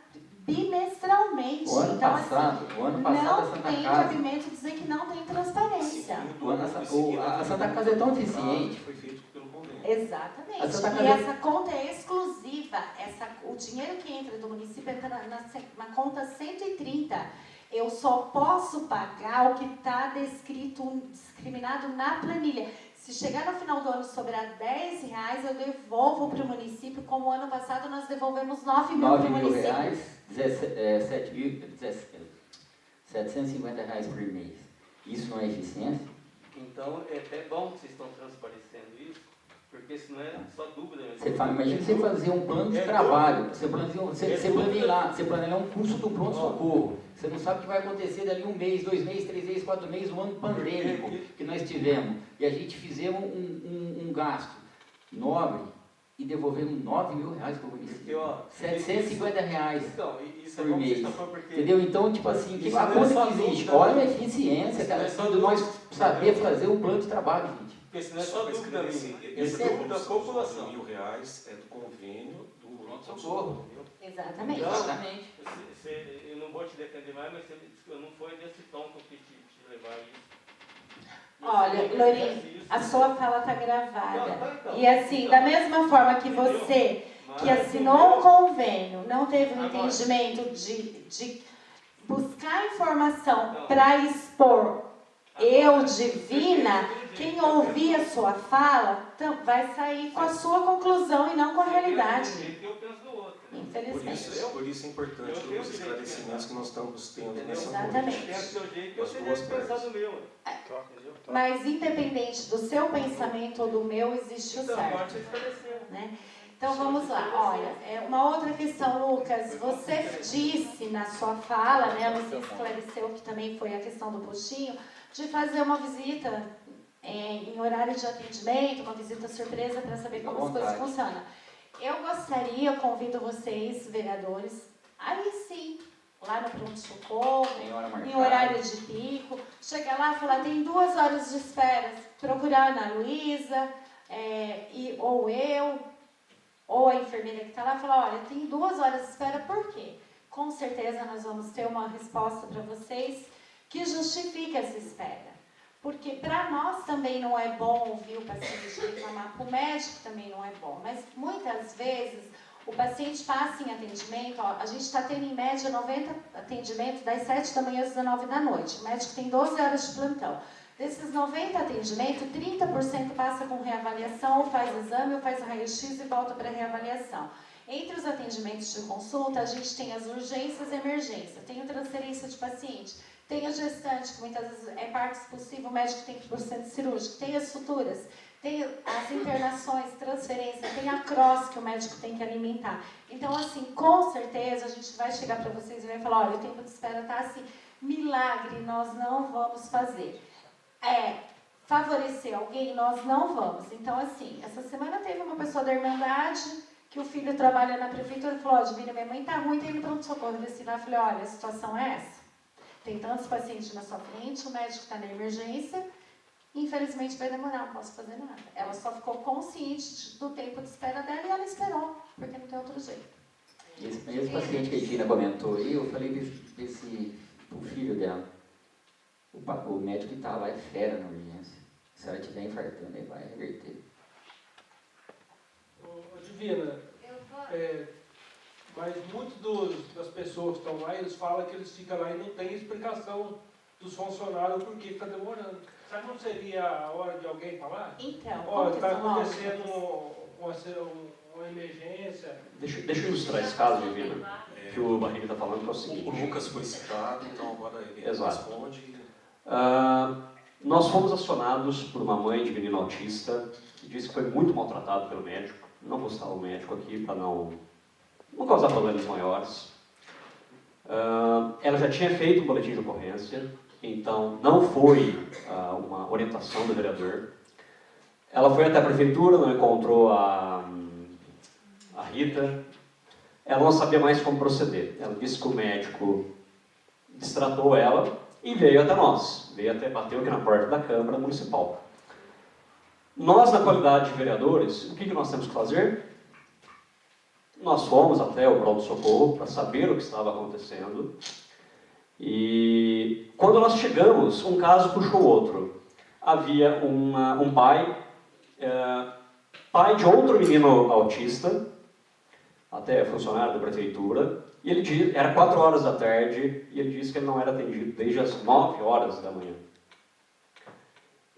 bimestralmente. O ano Então, passado, assim, o ano passado a não Santa tem Casa... cabimento dizer que não tem transparência. A Santa Casa é tão eficiente. Foi feito pelo convênio. Exatamente. A Santa E Casa- essa conta é exclusiva. O dinheiro que entra do município entra na conta 130. Eu só posso pagar o que está discriminado na planilha. Se chegar no final do ano sobrar R$10, eu devolvo para o município, como ano passado nós devolvemos 9 mil para o município. R$750 por mês. Isso não é eficiência? Então, é até bom que vocês estão transparecendo isso, porque senão é só dúvida. Você fala, imagina você fazer um plano de trabalho, você planeja um curso do pronto-socorro. Você não sabe o que vai acontecer dali 1 mês, 2 meses, 3 meses, 4 meses, um ano pandêmico que nós tivemos. E a gente fizemos um gasto nobre e devolvemos R$9 mil para o município. R$750 Então, isso é por bom que vocês mês. estão falando, porque... Entendeu? Então, tipo assim, Isso a não é coisa só que existe, dúvida, olha a né? eficiência, Isso cara, não é só de nós dúvida, saber entendeu? fazer um plano de trabalho, gente. Porque senão é Só só para dúvida esclarecer, minha. esse É dúvida da recurso, os população. R$9.000 é do convênio do Pronto-socorro. Exatamente. Então, Exatamente. eu não vou te defender mais, mas não foi desse tom que eu quis te levar a isso. Olha, Você Lourinho, isso. a sua fala está gravada. Não, tá, então. E assim, Então. da mesma forma que você, que Mas, assinou um convênio, não teve um Agora. entendimento de buscar informação Não. para expor eu, Divina, Perfeito, quem eu ouvir a penso- sua fala vai sair com a sua conclusão e não com a Você pensa do realidade. jeito que eu penso do outro. Infelizmente. Por isso é importante Eu tenho os um jeito de esclarecimentos pensar. que nós estamos tendo Entendeu? nessa Exatamente. noite. Pensa do seu jeito que eu As teria duas que pensar partes. do meu. Toca, Entendeu? toca. Mas independente do seu pensamento ou do meu, existe o Então, agora certo. você esclareceu. Né? Então vamos lá, olha, uma outra questão, Lucas, você disse na sua fala, né, você esclareceu que também foi a questão do postinho, de fazer uma visita em horário de atendimento, uma visita surpresa para saber como as coisas funcionam. Eu gostaria, eu convido vocês, vereadores, aí sim, lá no pronto-socorro, em horário de pico, chegar lá e falar, tem 2 horas de espera, procurar a Ana Luísa, ou eu, ou a enfermeira que está lá, falar, olha, tem 2 horas de espera, por quê? Com certeza nós vamos ter uma resposta para vocês que justifique essa espera. Porque para nós também não é bom ouvir o paciente reclamar, para o médico também não é bom, mas muitas vezes o paciente passa em atendimento, ó, a gente está tendo em média 90 atendimentos das 7 da manhã às 19 da noite, o médico tem 12 horas de plantão. Desses 90 atendimentos, 30% passa com reavaliação, ou faz exame, ou faz raio-x e volta para reavaliação. Entre os atendimentos de consulta, a gente tem as urgências e emergência, tem a transferência de paciente, tem a gestante, que muitas vezes é parto expulsivo, o médico tem que ir para o centro cirúrgico, tem as suturas, tem as internações, transferência, tem a cross que o médico tem que alimentar. Então, assim, com certeza a gente vai chegar para vocês e vai falar, olha, o tempo de espera está assim, milagre nós não vamos fazer. Favorecer alguém, nós não vamos. Então, assim, essa semana teve uma pessoa da Irmandade, que o filho trabalha na prefeitura, e falou, ó, Divina, minha mãe está ruim, tem indo pronto-socorro. Eu desci lá e falei, olha, a situação é essa. Tem tantos pacientes na sua frente, o médico está na emergência, infelizmente vai demorar, não posso fazer nada. Ela só ficou consciente do tempo de espera dela e ela esperou, porque não tem outro jeito. Esse paciente que a Gina comentou aí, eu falei pro filho dela, o médico que está lá é fera na urgência. Se ela estiver infartando, ele vai reverter. Divina, mas muitas das pessoas que estão lá, eles falam que eles ficam lá e não tem explicação dos funcionários por que fica demorando. Será que não seria a hora de alguém falar? Então, Olha, está são acontecendo uma emergência. Deixa eu ilustrar esse caso, Divina, que o Barriga está falando, que é o O seguinte. Lucas foi citado, então agora ele Exato. responde. Nós fomos acionados por uma mãe de menino autista que disse que foi muito maltratado pelo médico. Não vou citar o médico aqui para não causar problemas maiores. Ela já tinha feito um boletim de ocorrência, então não foi uma orientação do vereador. Ela foi até a prefeitura, não encontrou a Rita. Ela não sabia mais como proceder. Ela disse que o médico destratou ela e veio até nós. Bateu aqui na porta da Câmara Municipal. Nós, na qualidade de vereadores, o que nós temos que fazer? Nós fomos até o pronto-socorro para saber o que estava acontecendo. E quando nós chegamos, um caso puxou o outro. Havia um pai de outro menino autista, até funcionário da prefeitura, e ele era 4 horas da tarde, e ele disse que ele não era atendido desde as 9 horas da manhã.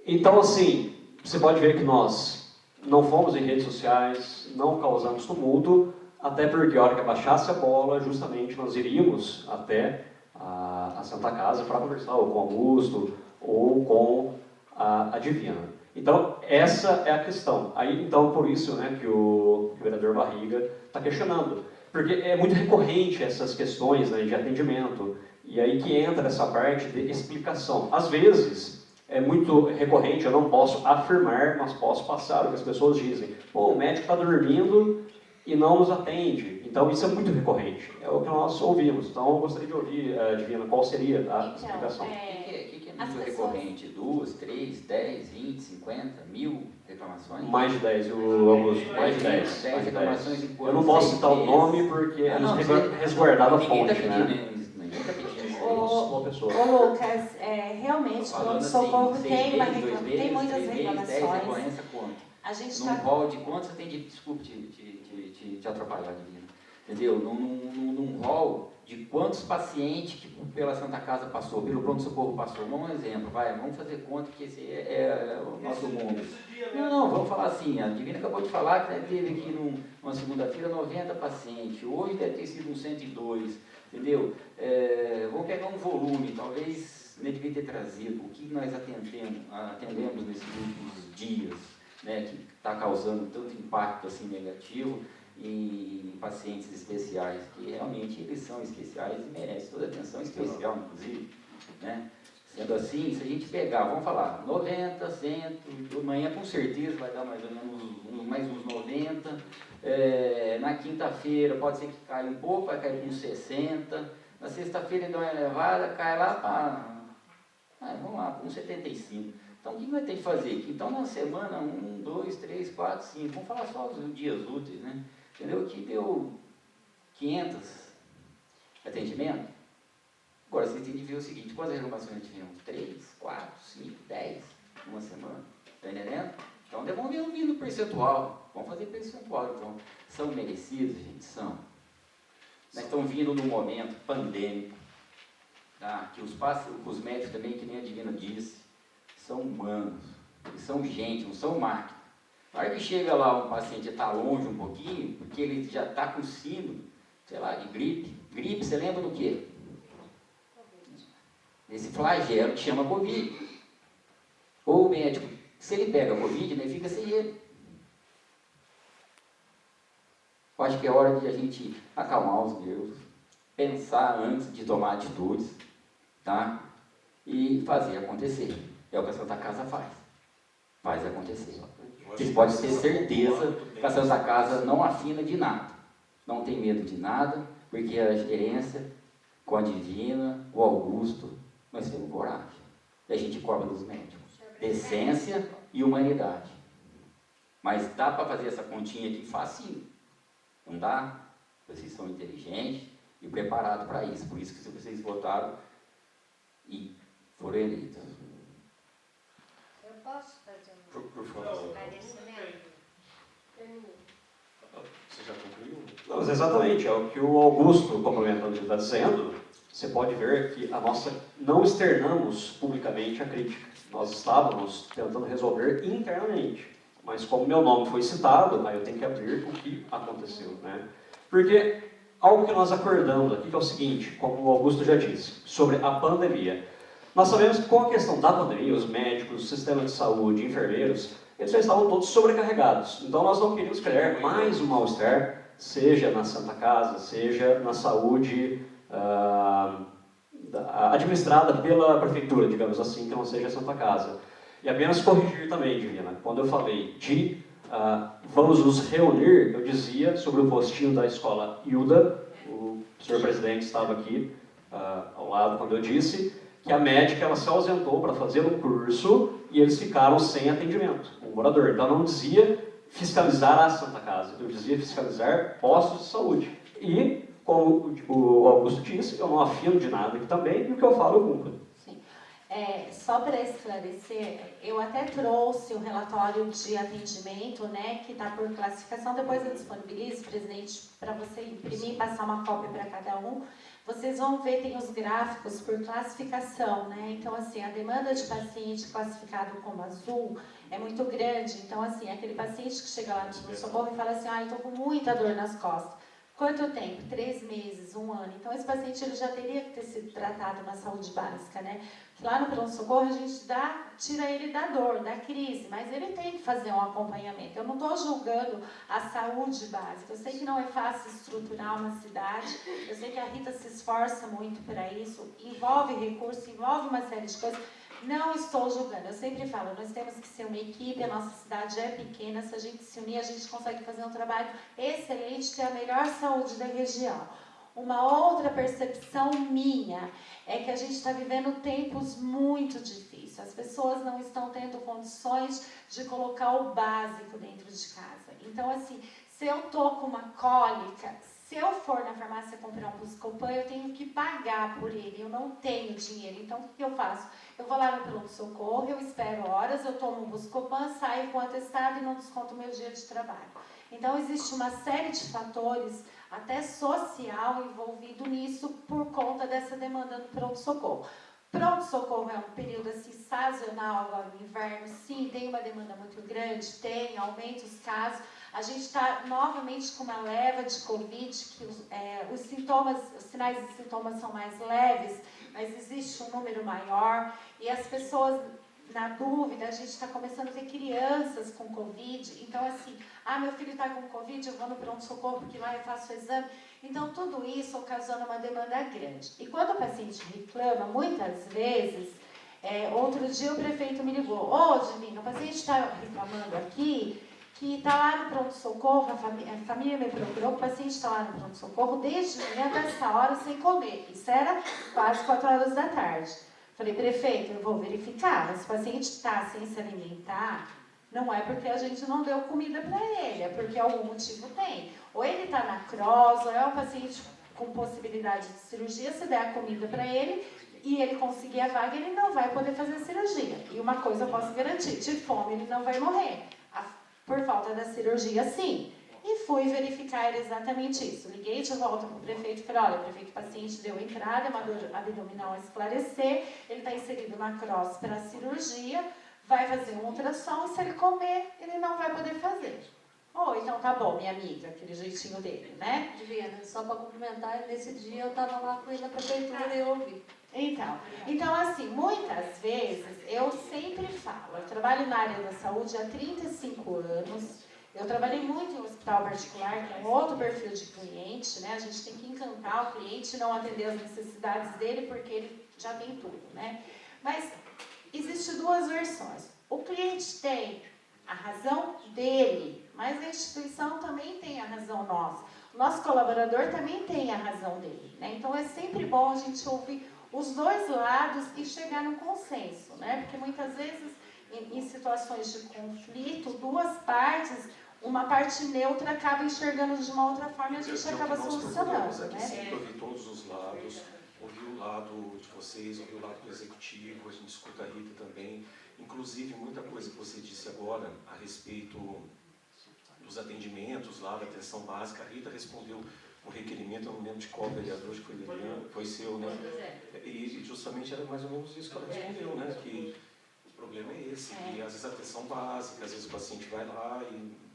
Então, assim, você pode ver que nós não fomos em redes sociais, não causamos tumulto, até porque a hora que abaixasse a bola, justamente nós iríamos até a Santa Casa para conversar ou com o Augusto ou com a Divina. Então, essa é a questão. Aí, então, por isso, né, que o vereador Barriga está questionando. Porque é muito recorrente essas questões, né, de atendimento. E aí que entra essa parte de explicação. Às vezes, é muito recorrente, eu não posso afirmar, mas posso passar o que as pessoas dizem. Pô, o médico está dormindo e não nos atende. Então, isso é muito recorrente. É o que nós ouvimos. Então, eu gostaria de ouvir, Divina, qual seria a explicação. O que é muito recorrente? 2, 3, 10, 20, 50, 1000 reclamações? Mais de 10, o Augusto. Mais de 10. 10 reclamações em Eu não posso citar o nome porque é resguardado a fonte, né? Ninguém está pedindo isso. Uma pessoa. Ô Lucas, realmente, o pronto-socorro tem muitas 10 reclamações. recorrência quanto? A gente Num rol de quanto você tem de... Desculpe te atrapalhar, Divina. Entendeu? Num rol de quantos pacientes que pela Santa Casa passou, pelo pronto-socorro passou. Vamos um exemplo, vamos fazer conta que esse é o nosso mundo. Não, vamos falar assim, a Divina acabou de falar que teve aqui numa segunda-feira 90 pacientes, hoje deve ter sido uns 102, entendeu? Vamos pegar um volume, talvez nem devia ter trazido, o que nós atendemos nesses últimos dias, né, que está causando tanto impacto assim negativo em pacientes especiais, que realmente eles são especiais e merecem toda a atenção especial, inclusive, né? Sendo assim, se a gente pegar, vamos falar, 90, 100, amanhã com certeza vai dar mais ou menos mais uns 90, na quinta-feira pode ser que caia um pouco, vai cair com 60, na sexta-feira dá uma elevada, cai lá para, vamos lá, com 75. Então, o que vai ter que fazer? Então, na semana, 1, 2, 3, 4, 5, vamos falar só dos dias úteis, né? Entendeu? Que deu 500 atendimentos. Agora, vocês têm que ver o seguinte, quantas reclamações tivemos? 3, 4, 5, 10, uma semana. Está entendendo? Então, vamos ver no percentual. Vamos fazer percentual, então. São merecidos, gente? São. Nós estamos vindo num momento pandêmico, tá? Que os médicos também, que nem a Divina disse, são humanos, eles são gente, não são máquina. Na hora que chega lá um paciente está longe um pouquinho, porque ele já está com síndrome, sei lá, de gripe. Gripe, você lembra do quê? Esse flagelo que chama Covid. Ou o médico, se ele pega Covid, né, fica sem ele. Eu acho que é hora de a gente acalmar os nervos, pensar antes de tomar atitudes, tá? E fazer acontecer. É o que a Santa Casa faz. Faz acontecer. Vocês podem ter certeza que a Santa Casa não afina de nada. Não tem medo de nada, porque a gerência, com a Divina, o Augusto, nós temos coragem. E a gente cobra dos médicos. Decência e humanidade. Mas dá para fazer essa continha aqui facinho. Não dá? Vocês são inteligentes e preparados para isso. Por isso que vocês votaram e foram eleitos. Eu posso fazer Por um favor. esclarecimento? Você já concluiu? Não, mas exatamente, é o que o Augusto, complementando o que ele está dizendo, você pode ver que não externamos publicamente a crítica. Nós estávamos tentando resolver internamente. Mas como meu nome foi citado, aí eu tenho que abrir o que aconteceu, né? Porque algo que nós acordamos aqui que é o seguinte, como o Augusto já disse, sobre a pandemia. Nós sabemos que com a questão da pandemia, os médicos, o sistema de saúde, enfermeiros, eles já estavam todos sobrecarregados. Então nós não queríamos criar mais um mal-estar, seja na Santa Casa, seja na saúde administrada pela prefeitura, digamos assim, que não seja a Santa Casa. E apenas corrigir também, Divina, quando eu falei de vamos nos reunir, eu dizia sobre o postinho da escola Hilda, o senhor presidente estava aqui ao lado quando eu disse, que a médica ela se ausentou para fazer um curso e eles ficaram sem atendimento, o morador. Então não dizia fiscalizar a Santa Casa, eu dizia fiscalizar postos de saúde. E, como o Augusto disse, eu não afirmo de nada aqui também, e o que eu falo eu cumpro. Sim. Só para esclarecer, eu até trouxe o relatório de atendimento, né, que está por classificação, depois eu disponibilizo, presidente, para você imprimir e passar uma cópia para cada um. Vocês vão ver, tem os gráficos por classificação, né? Então, assim, a demanda de paciente classificado como azul é muito grande. Então, assim, aquele paciente que chega lá no socorro e fala assim, eu estou com muita dor nas costas. Quanto tempo? 3 meses, 1 ano. Então, esse paciente ele já teria que ter sido tratado na saúde básica, né? Lá no pronto-socorro, a gente tira ele da dor, da crise, mas ele tem que fazer um acompanhamento. Eu não estou julgando a saúde básica. Eu sei que não é fácil estruturar uma cidade, eu sei que a Rita se esforça muito para isso, envolve recurso, envolve uma série de coisas. Não estou julgando, eu sempre falo, nós temos que ser uma equipe, a nossa cidade é pequena, se a gente se unir, a gente consegue fazer um trabalho excelente, ter a melhor saúde da região. Uma outra percepção minha é que a gente está vivendo tempos muito difíceis, as pessoas não estão tendo condições de colocar o básico dentro de casa. Então, assim, se eu estou com uma cólica, se eu for na farmácia comprar um Buscopan, eu tenho que pagar por ele, eu não tenho dinheiro. Então, o que eu faço? Eu vou lá no pronto-socorro, eu espero horas, eu tomo um Buscopan, saio com atestado e não desconto o meu dia de trabalho. Então, existe uma série de fatores, até social, envolvido nisso por conta dessa demanda do pronto-socorro. Pronto-socorro é um período assim, sazonal agora no inverno, sim, tem uma demanda muito grande, aumenta os casos. A gente está novamente com uma leva de Covid, que os sinais e sintomas são mais leves, mas existe um número maior, e as pessoas, na dúvida, a gente está começando a ter crianças com Covid, então assim, meu filho está com Covid, eu vou no pronto-socorro porque lá eu faço o exame. Então tudo isso ocasiona uma demanda grande. E quando o paciente reclama, muitas vezes, outro dia o prefeito me ligou, Divina, o paciente está reclamando aqui, que está lá no pronto-socorro, a família me procurou, o paciente está lá no pronto-socorro desde manhã até essa hora sem comer. Isso era quase 4 horas da tarde. Falei, prefeito, eu vou verificar, mas se o paciente está sem se alimentar, não é porque a gente não deu comida para ele, é porque algum motivo tem. Ou ele está na CROSS, ou é um paciente com possibilidade de cirurgia, se der a comida para ele e ele conseguir a vaga, ele não vai poder fazer a cirurgia. E uma coisa eu posso garantir, de fome ele não vai morrer. Por falta da cirurgia, sim. E fui verificar exatamente isso. Liguei de volta para o prefeito e falei, olha, prefeito, o paciente deu entrada, é uma dor abdominal a esclarecer, ele está inserido na CROSS para a cirurgia, vai fazer um ultrassom e se ele comer, ele não vai poder fazer. Então tá bom, minha amiga, aquele jeitinho dele, né? Divina, só para complementar, nesse dia eu estava lá com ele na prefeitura e eu ouvi. Então assim, muitas vezes, eu sempre falo, eu trabalho na área da saúde há 35 anos, eu trabalhei muito em um hospital particular, que é um outro perfil de cliente, né? A gente tem que encantar o cliente, não atender as necessidades dele, porque ele já tem tudo, né? Mas existem 2 versões. O cliente tem a razão dele, mas a instituição também tem a razão nossa. O nosso colaborador também tem a razão dele, né? Então é sempre bom a gente ouvir os 2 lados e chegar no consenso, né? Porque muitas vezes, em situações de conflito, 2 partes, uma parte neutra acaba enxergando de uma outra forma e a gente acaba solucionando, né? Sempre ouvir todos os lados, ouvir o lado de vocês, ouvir o lado do executivo, a gente escuta a Rita também. Inclusive, muita coisa que você disse agora a respeito dos atendimentos lá, da atenção básica, a Rita respondeu um requerimento, eu não lembro de qual vereador, acho que foi seu, né? E justamente era mais ou menos isso que ela respondeu, né? Que o problema é esse, que às vezes a atenção básica, às vezes o paciente vai lá e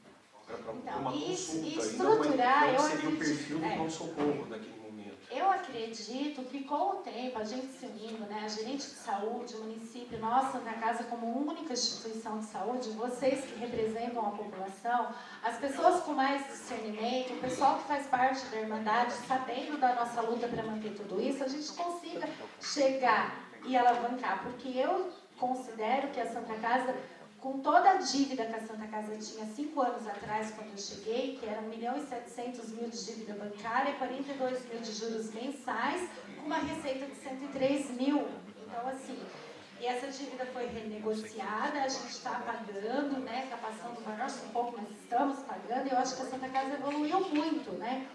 para uma consulta, estruturar, e não seria o perfil do pronto-socorro naquele momento. eu acredito que com o tempo, a gente se unindo, né, a gerente de saúde, o município, nós, Santa Casa, como única instituição de saúde, vocês que representam a população, as pessoas com mais discernimento, o pessoal que faz parte da Irmandade, sabendo da nossa luta para manter tudo isso, a gente consiga chegar e alavancar, porque eu considero que a Santa Casa, com toda a dívida que a Santa Casa tinha 5 anos atrás, quando eu cheguei, que era 1.700.000 de dívida bancária, 42 mil de juros mensais, com uma receita de 103 mil. Então, assim, e essa dívida foi renegociada, a gente está pagando, né? Está passando um pouco, mas estamos pagando, e eu acho que a Santa Casa evoluiu muito, né?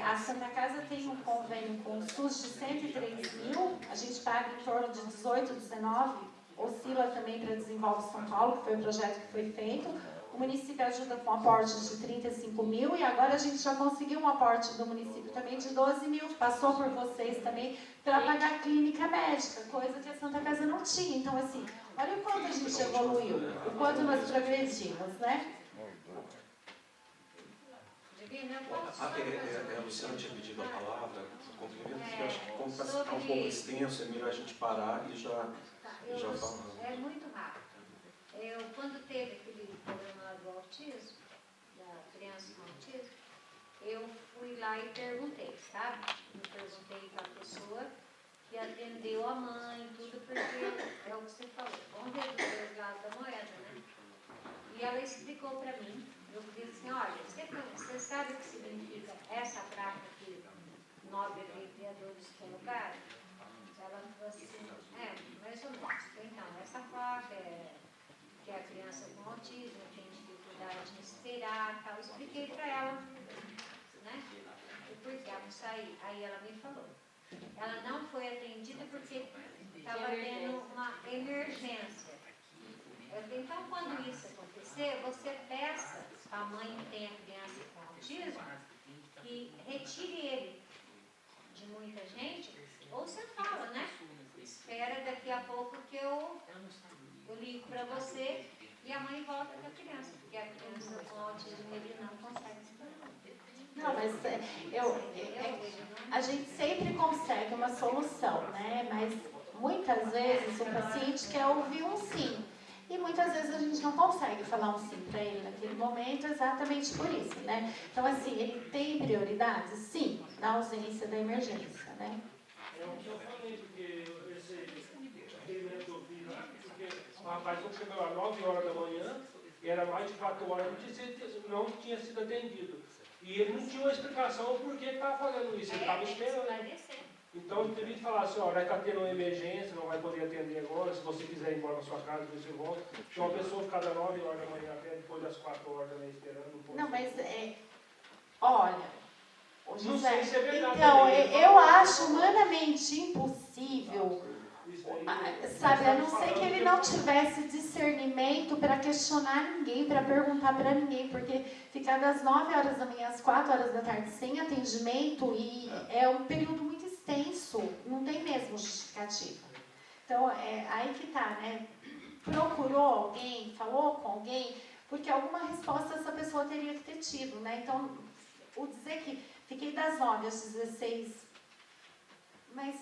A Santa Casa tem um convênio com o SUS de 103 mil, a gente paga em torno de 18, 19, oscila também para Desenvolve São Paulo, que foi o projeto que foi feito. O município ajuda com aportes de 35 mil e agora a gente já conseguiu um aporte do município também de 12 mil, que passou por vocês também, para pagar clínica médica, coisa que a Santa Casa não tinha. Então, assim, olha o quanto a gente evoluiu, o quanto nós progredimos, né? A Luciana tinha pedido a palavra, complemento, que eu acho que como está um pouco extenso, é melhor a gente parar e já falar. É muito rápido. Quando teve aquele programa lá do autismo, da criança com autismo, eu fui lá e perguntei, sabe? Eu perguntei para a pessoa que atendeu a mãe, tudo, porque é o que você falou. Vamos ver dos dois lados da moeda, né? E ela explicou para mim. Eu disse assim, olha, você sabe o que significa essa placa que 9 vereadores colocaram? Ela falou assim, mais ou menos. Então, essa placa que a criança com autismo tem dificuldade em esperar e tal. Eu expliquei para ela, né? E por que ela não saiu? Aí ela me falou. Ela não foi atendida porque estava tendo uma emergência. Então, quando isso acontecer, você peça a mãe que tem a criança com autismo que retire ele de muita gente, ou você fala, né? Espera daqui a pouco que eu ligo para você e a mãe volta com a criança, porque a criança com autismo ele não consegue esperar. Não, mas a gente sempre consegue uma solução, né? Mas muitas vezes o paciente quer ouvir um sim. E muitas vezes a gente não consegue falar um sim para ele naquele momento, exatamente por isso, né? Então, assim, ele tem prioridade? Sim, na ausência da emergência, né? Eu falei, porque esse requerimento que eu fiz lá, porque o rapaz quando chegou lá 9 horas da manhã, e era mais de 4 horas, não tinha sido atendido. E ele não tinha uma explicação por que estava fazendo isso, ele estava esperando. Então, eu teria que falar assim, ó, vai estar tendo uma emergência, não vai poder atender agora, se você quiser ir embora para sua casa, você volta. Então, uma pessoa ficar das 9 horas da manhã até depois das 4 horas também esperando. Não, mas, olha, não sei se é verdade. Então, eu acho humanamente impossível, sabe, a não ser que ele não tivesse discernimento para questionar ninguém, para perguntar para ninguém, porque ficar das 9 horas da manhã às 4 horas da tarde sem atendimento e é um período muito extenso, não tem mesmo justificativa. Então, aí que tá, né? Procurou alguém, falou com alguém, porque alguma resposta essa pessoa teria que ter tido, né? Então, o dizer que fiquei das 9 às 16, mas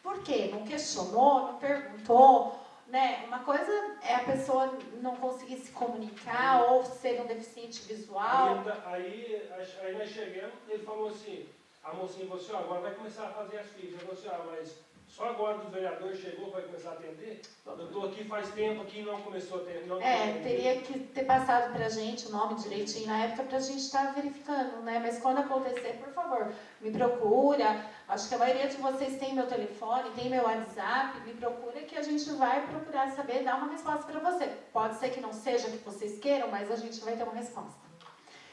por quê? Não questionou, não perguntou, né? Uma coisa é a pessoa não conseguir se comunicar ou ser um deficiente visual. Aí nós chegamos, ele falou assim, a mocinha falou assim, agora vai começar a fazer as fichas. Eu falei assim, mas só agora que o vereador chegou vai começar a atender? Eu estou aqui faz tempo que não começou a atender. Teria que ter passado para a gente o nome direitinho na época para a gente estar verificando, né? Mas quando acontecer, por favor, me procura. Acho que a maioria de vocês tem meu telefone, tem meu WhatsApp, me procura que a gente vai procurar saber, dar uma resposta para você. Pode ser que não seja o que vocês queiram, mas a gente vai ter uma resposta.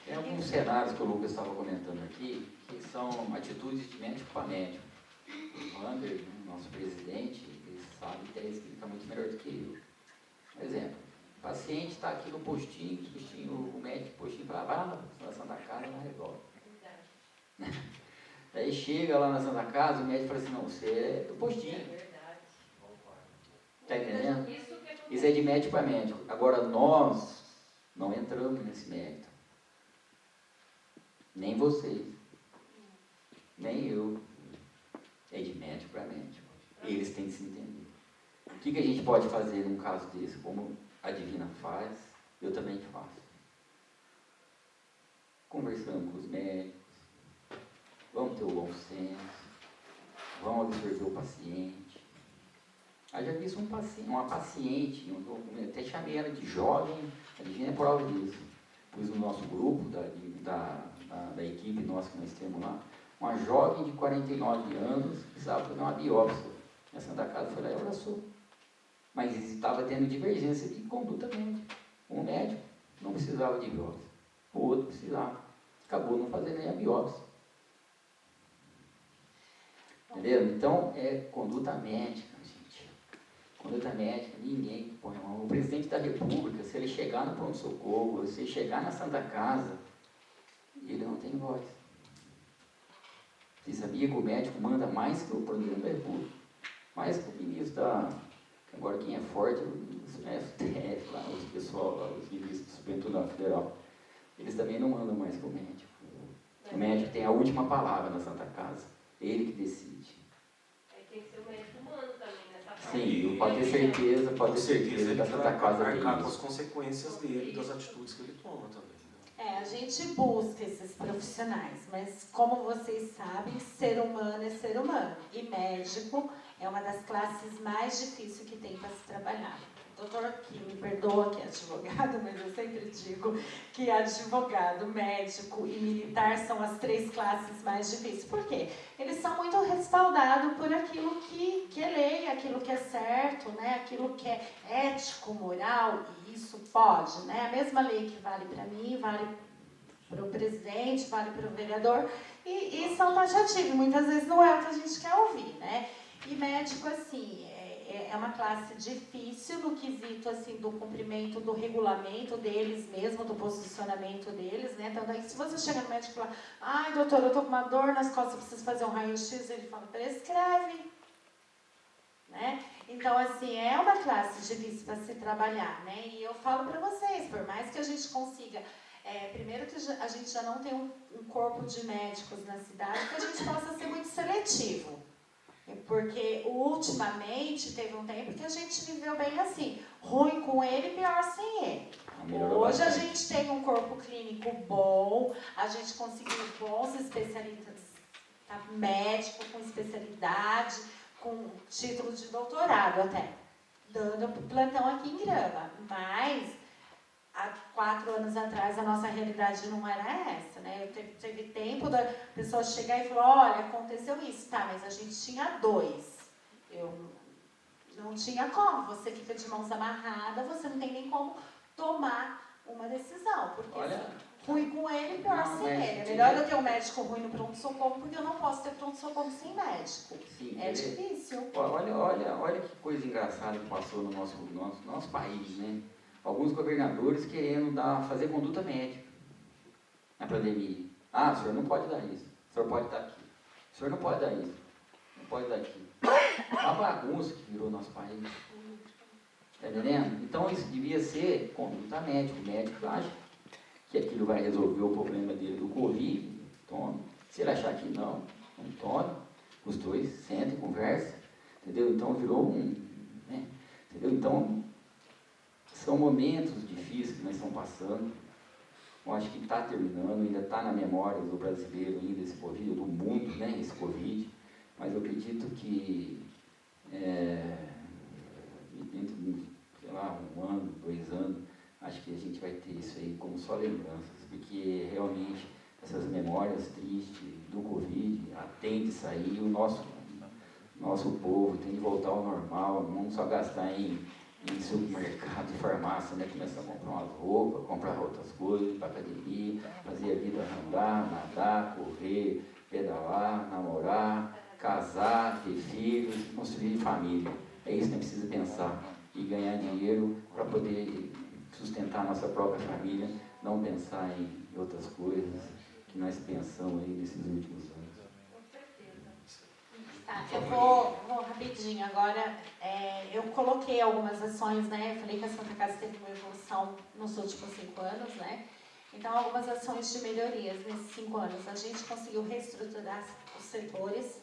Tem alguns cenários que o Lucas estava comentando aqui, que são atitudes de médico para médico. O Wander, nosso presidente, ele sabe até explicar muito melhor do que eu. Por exemplo, o paciente está aqui no postinho, o médico do postinho fala, vai lá na Santa Casa, não resolve. Daí chega lá na Santa Casa, o médico fala assim, não, você é do postinho. Está entendendo? Isso é de médico para médico. Agora, nós não entramos nesse mérito. Nem vocês. Nem eu. É de médico para médico. Eles têm que se entender. O que a gente pode fazer num caso desse? Como a Divina faz, eu também faço. Conversando com os médicos, vamos ter o bom senso, vamos absorver o paciente. Eu já vi uma paciente, eu até chamei ela de jovem, a Divina é prova disso. Pus no nosso grupo, da equipe nossa que nós temos lá, uma jovem de 49 anos, precisava fazer uma biópsia. A Santa Casa foi lá e abraçou. Mas estava tendo divergência de conduta médica. Um médico não precisava de biópsia, o outro precisava. Acabou não fazendo nem a biópsia. Entendeu? Então, é conduta médica, gente. Conduta médica, ninguém põe a mão. O presidente da República, se ele chegar no pronto-socorro, se ele chegar na Santa Casa, ele não tem voz. Você sabia que o médico manda mais que o presidente da República? Mais que o ministro da... Agora quem é forte é o STF, lá, os pessoal, lá, os ministros do Supremo Tribunal Federal. Eles também não mandam mais que o médico. O médico tem a última palavra na Santa Casa. Ele que decide. Aí tem que ser o médico humano também nessa parte. Sim, pode ter certeza, ele que a Santa Casa tem arcar com isso. as consequências dele, das atitudes que ele toma também. A gente busca esses profissionais, mas como vocês sabem, ser humano é ser humano. E médico é uma das classes mais difíceis que tem para se trabalhar. O doutor aqui me perdoa que é advogado, mas eu sempre digo que advogado, médico e militar são as 3 classes mais difíceis. Por quê? Eles são muito respaldados por aquilo que é lei, aquilo que é certo, né? Aquilo que é ético, moral, e isso pode, né? A mesma lei que vale para mim, vale para o presidente, vale para o vereador, e são taxativos. Muitas vezes não é o que a gente quer ouvir, né? E médico, assim, é uma classe difícil no quesito, assim, do cumprimento do regulamento deles mesmo, do posicionamento deles, né? Então, daí, se você chega no médico e fala, ai, doutor, eu tô com uma dor nas costas, eu preciso fazer um raio-x, ele fala, prescreve, né? Então, assim, é uma classe difícil para se trabalhar, né? E eu falo para vocês, por mais que a gente consiga... primeiro que a gente já não tem um corpo de médicos na cidade, que a gente possa ser muito seletivo. Porque ultimamente teve um tempo que a gente viveu bem assim, ruim com ele, pior sem ele. Hoje a gente tem um corpo clínico bom, a gente conseguiu bons especialistas, tá? Médico com especialidade, com título de doutorado até, dando plantão aqui em Grama. Mas há 4 anos atrás a nossa realidade não era essa, né? Teve tempo da pessoa chegar e falar, olha, aconteceu isso, tá, mas a gente tinha 2. Eu não tinha como, você fica de mãos amarradas, você não tem nem como tomar uma decisão, porque ruim com ele, pior sem ele. É melhor eu ter um médico ruim no pronto-socorro, porque eu não posso ter pronto-socorro sem médico. Sim, é difícil. Olha que coisa engraçada que passou no nosso país, né? Alguns governadores querendo fazer conduta médica na pandemia. Ah, o senhor não pode dar isso. O senhor pode dar aquilo. O senhor não pode dar isso. Não pode dar aquilo. Uma bagunça que virou nosso país. Está entendendo? Então isso devia ser conduta médica. O médico acha que aquilo vai resolver o problema dele do Covid. Tome. Se ele achar que não tome. Os dois sentem e conversam. Entendeu? Então virou né? Entendeu? Então são momentos difíceis que nós estamos passando. Eu acho que está terminando, ainda está na memória do brasileiro, ainda esse Covid, do mundo, né, esse Covid. Mas eu acredito que dentro de, sei lá, 1 ano, 2 anos, acho que a gente vai ter isso aí como só lembranças, porque realmente essas memórias tristes do Covid tem de sair, o nosso povo tem de voltar ao normal, não só gastar em supermercado e farmácia, né? Começar a comprar umas roupas, comprar outras coisas para academia, fazer a vida andar, nadar, correr, pedalar, namorar, casar, ter filhos, construir família. É isso que a gente precisa pensar. E ganhar dinheiro para poder sustentar a nossa própria família, não pensar em outras coisas que nós pensamos aí nesses últimos anos. Tá, eu vou rapidinho agora. Eu coloquei algumas ações, né? Eu falei que a Santa Casa teve uma evolução nos últimos 5 anos, né? Então, algumas ações de melhorias nesses 5 anos. A gente conseguiu reestruturar os setores,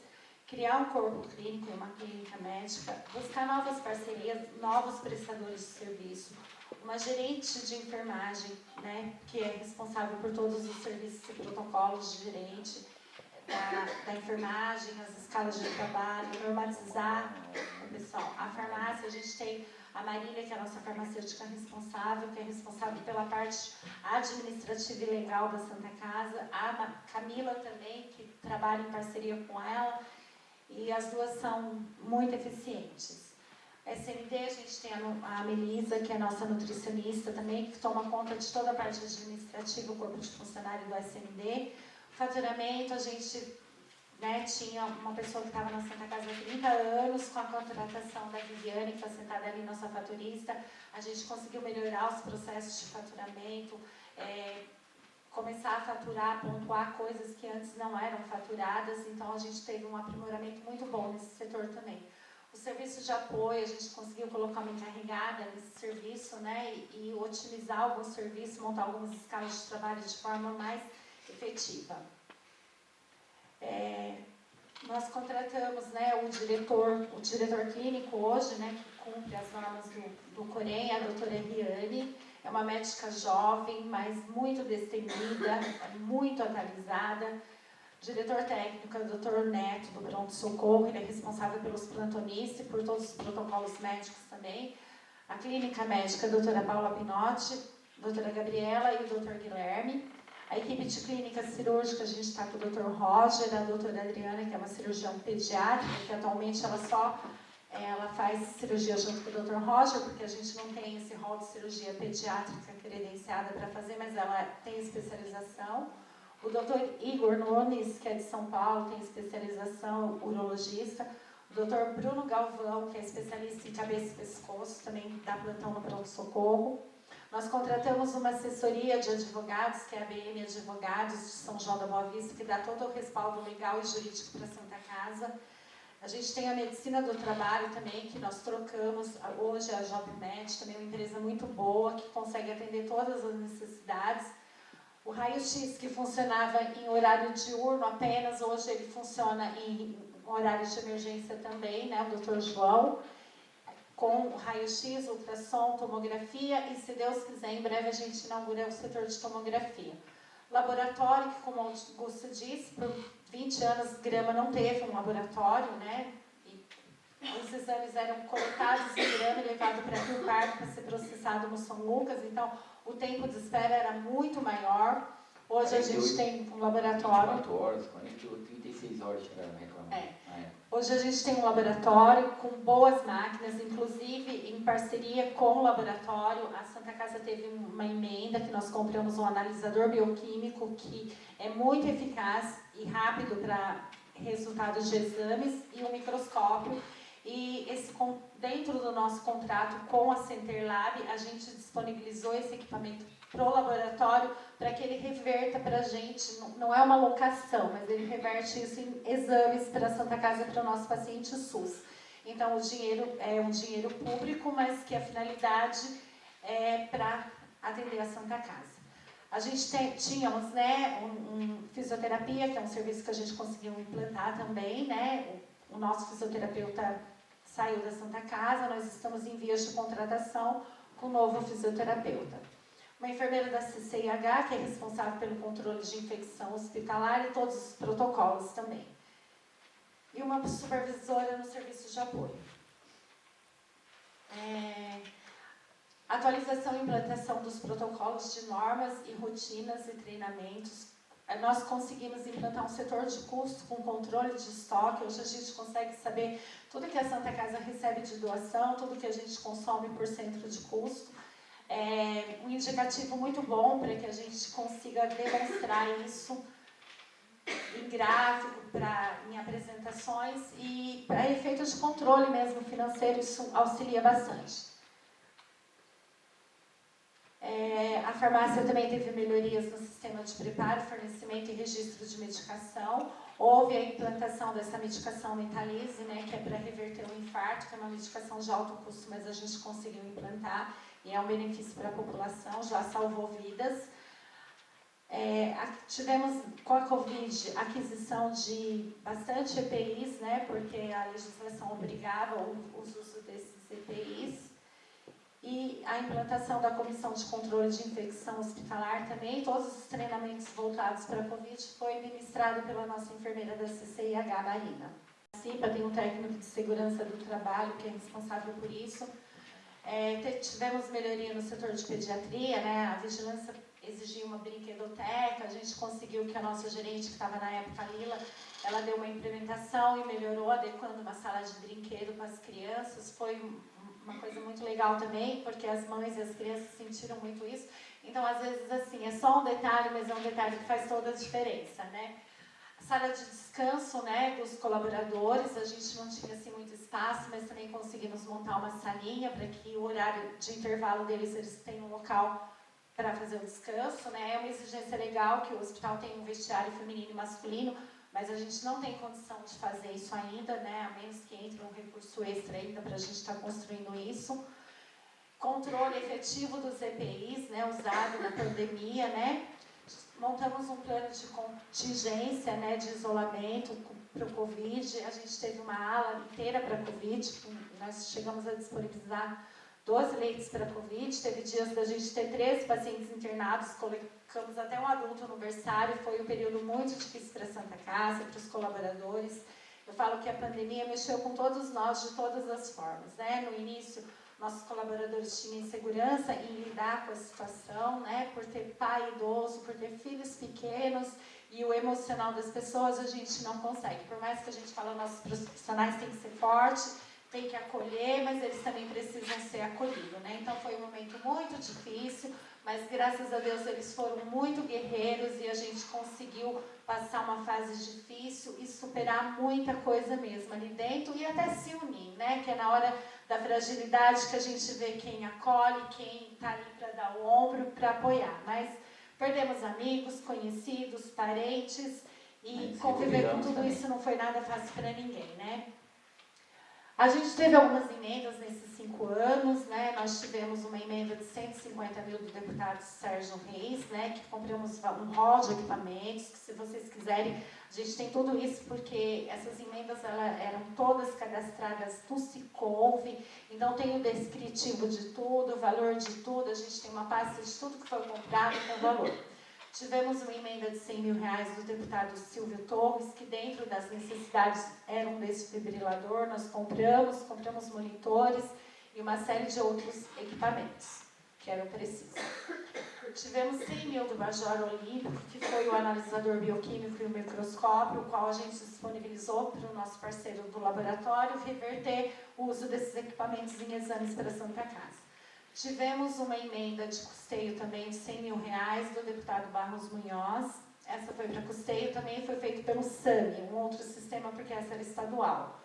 criar um corpo clínico e uma clínica médica, buscar novas parcerias, novos prestadores de serviço, uma gerente de enfermagem, né, que é responsável por todos os serviços e protocolos de gerente da enfermagem, as escalas de trabalho, normatizar o pessoal. A farmácia, a gente tem a Marília, que é a nossa farmacêutica responsável, que é responsável pela parte administrativa e legal da Santa Casa. A Camila também, que trabalha em parceria com ela, e as duas são muito eficientes. A SMD, a gente tem a Melisa, que é a nossa nutricionista também, que toma conta de toda a parte administrativa, o corpo de funcionário do SMD. Faturamento, a gente, né, tinha uma pessoa que estava na Santa Casa há 30 anos, com a contratação da Viviane, que está sentada ali, nossa faturista. A gente conseguiu melhorar os processos de faturamento, começar a faturar, pontuar coisas que antes não eram faturadas. Então, a gente teve um aprimoramento muito bom nesse setor também. O serviço de apoio, a gente conseguiu colocar uma encarregada nesse serviço, né, e otimizar alguns serviços, montar algumas escalas de trabalho de forma mais efetiva. Nós contratamos, né, o diretor clínico hoje, né, que cumpre as normas do Corém, a doutora Riane. É uma médica jovem, mas muito destemida, muito atualizada. O diretor técnico é o doutor Neto, do pronto-socorro, ele é responsável pelos plantonistas e por todos os protocolos médicos também. A clínica médica, a doutora Paula Pinotti, a doutora Gabriela e o doutor Guilherme. A equipe de clínica cirúrgica, a gente está com o Dr. Roger, a doutora Adriana, que é uma cirurgião pediátrica, que atualmente ela faz cirurgia junto com o Dr. Roger, porque a gente não tem esse rol de cirurgia pediátrica credenciada para fazer, mas ela tem especialização. O Dr. Igor Nunes, que é de São Paulo, tem especialização urologista. O Dr. Bruno Galvão, que é especialista em cabeça e pescoço, também dá plantão no pronto-socorro. Nós contratamos uma assessoria de advogados, que é a BM Advogados de São João da Boa Vista, que dá todo o respaldo legal e jurídico para a Santa Casa. A gente tem a medicina do trabalho também, que nós trocamos. Hoje a JobMed, também é uma empresa muito boa, que consegue atender todas as necessidades. O raio-x, que funcionava em horário diurno apenas, hoje ele funciona em horário de emergência também, né, o Dr. João, com raio-x, ultrassom, tomografia, e se Deus quiser, em breve a gente inaugura o setor de tomografia. Laboratório, que como o Augusto disse, por 20 anos Grama não teve um laboratório, né, e os exames eram coletados em Grama e levados para Rio Pardo para ser processado no São Lucas, então o tempo de espera era muito maior. Hoje a gente tem um laboratório. 24 horas, 36 horas chegaram reclamando. Hoje a gente tem um laboratório com boas máquinas, inclusive em parceria com o laboratório. A Santa Casa teve uma emenda que nós compramos um analisador bioquímico que é muito eficaz e rápido para resultados de exames e um microscópio. E dentro do nosso contrato com a Center Lab, a gente disponibilizou esse equipamento para o laboratório para que ele reverta para a gente, não é uma locação, mas ele reverte isso em exames para a Santa Casa, para o nosso paciente SUS. Então, o dinheiro é um dinheiro público, mas que a finalidade é para atender a Santa Casa. A gente tínhamos, né, fisioterapia, que é um serviço que a gente conseguiu implantar também, né, o nosso fisioterapeuta saiu da Santa Casa, nós estamos em vias de contratação com o novo fisioterapeuta. Uma enfermeira da CCIH, que é responsável pelo controle de infecção hospitalar e todos os protocolos também. E uma supervisora no serviço de apoio. Atualização e implantação dos protocolos de normas e rotinas e treinamentos. Nós conseguimos implantar um setor de custo com controle de estoque. Hoje a gente consegue saber tudo que a Santa Casa recebe de doação, tudo que a gente consome por centro de custo. Um indicativo muito bom para que a gente consiga demonstrar isso em gráfico, em apresentações e para efeitos de controle mesmo financeiro, isso auxilia bastante. A farmácia também teve melhorias no sistema de preparo, fornecimento e registro de medicação. Houve a implantação dessa medicação Metalise, né, que é para reverter o infarto, que é uma medicação de alto custo, mas a gente conseguiu implantar e é um benefício para a população, já salvou vidas. Tivemos, com a Covid, aquisição de bastante EPIs, né, porque a legislação obrigava o uso desses EPIs. E a implantação da Comissão de Controle de Infecção Hospitalar também, todos os treinamentos voltados para a Covid foi ministrado pela nossa enfermeira da CCIH, Marina. A CIPA tem um técnico de segurança do trabalho que é responsável por isso. Tivemos melhoria no setor de pediatria, né? A vigilância exigia uma brinquedoteca, a gente conseguiu que a nossa gerente, que estava na época, Lila, ela deu uma implementação e melhorou, adequando uma sala de brinquedo para as crianças. Foi uma coisa muito legal também, porque as mães e as crianças sentiram muito isso. Então, às vezes, assim, é só um detalhe, mas é um detalhe que faz toda a diferença, né? A sala de descanso, né, dos colaboradores, a gente não tinha, assim, muito espaço, mas também conseguimos montar uma salinha para que o horário de intervalo deles, eles tenham um local para fazer o descanso, né? É uma exigência legal que o hospital tem um vestiário feminino e masculino, mas a gente não tem condição de fazer isso ainda, né? A menos que entre um recurso extra ainda para a gente estar construindo isso. Controle efetivo dos EPIs, né? Usado na pandemia, né? Montamos um plano de contingência, né? De isolamento para o Covid. A gente teve uma ala inteira para a Covid. Nós chegamos a disponibilizar 12 leitos para a Covid. Teve dias da gente ter 13 pacientes internados, colocamos até um adulto no berçário. Foi um período muito difícil para a Santa Casa, para os colaboradores. Eu falo que a pandemia mexeu com todos nós de todas as formas, né? No início, nossos colaboradores tinham insegurança em lidar com a situação, né? Por ter pai idoso, por ter filhos pequenos, e o emocional das pessoas a gente não consegue. Por mais que a gente fala, nossos profissionais têm que ser fortes, tem que acolher, mas eles também precisam ser acolhidos, né? Então foi um momento muito difícil, mas graças a Deus eles foram muito guerreiros e a gente conseguiu passar uma fase difícil e superar muita coisa mesmo ali dentro e até se unir, né? Que é na hora da fragilidade que a gente vê quem acolhe, quem está ali para dar o ombro, para apoiar. Mas perdemos amigos, conhecidos, parentes e conviver com tudo isso não foi nada fácil para ninguém, né? A gente teve algumas emendas nesses 5 anos, né? Nós tivemos uma emenda de 150 mil do deputado Sérgio Reis, né? Que compramos um rol de equipamentos, que se vocês quiserem, a gente tem tudo isso porque essas emendas eram todas cadastradas no Siconv, então tem o descritivo de tudo, o valor de tudo, a gente tem uma pasta de tudo que foi comprado com valor. Tivemos uma emenda de 100 mil reais do deputado Silvio Torres, que dentro das necessidades era um desfibrilador, nós compramos monitores e uma série de outros equipamentos que eram precisos. Tivemos 100 mil do Major Olímpico, que foi o analisador bioquímico e o microscópio, o qual a gente disponibilizou para o nosso parceiro do laboratório reverter o uso desses equipamentos em exames para a Santa Casa. Tivemos uma emenda de custeio também de 100 mil reais do deputado Barros Munhoz. Essa foi para custeio, também foi feito pelo SAMI, um outro sistema, porque essa era estadual.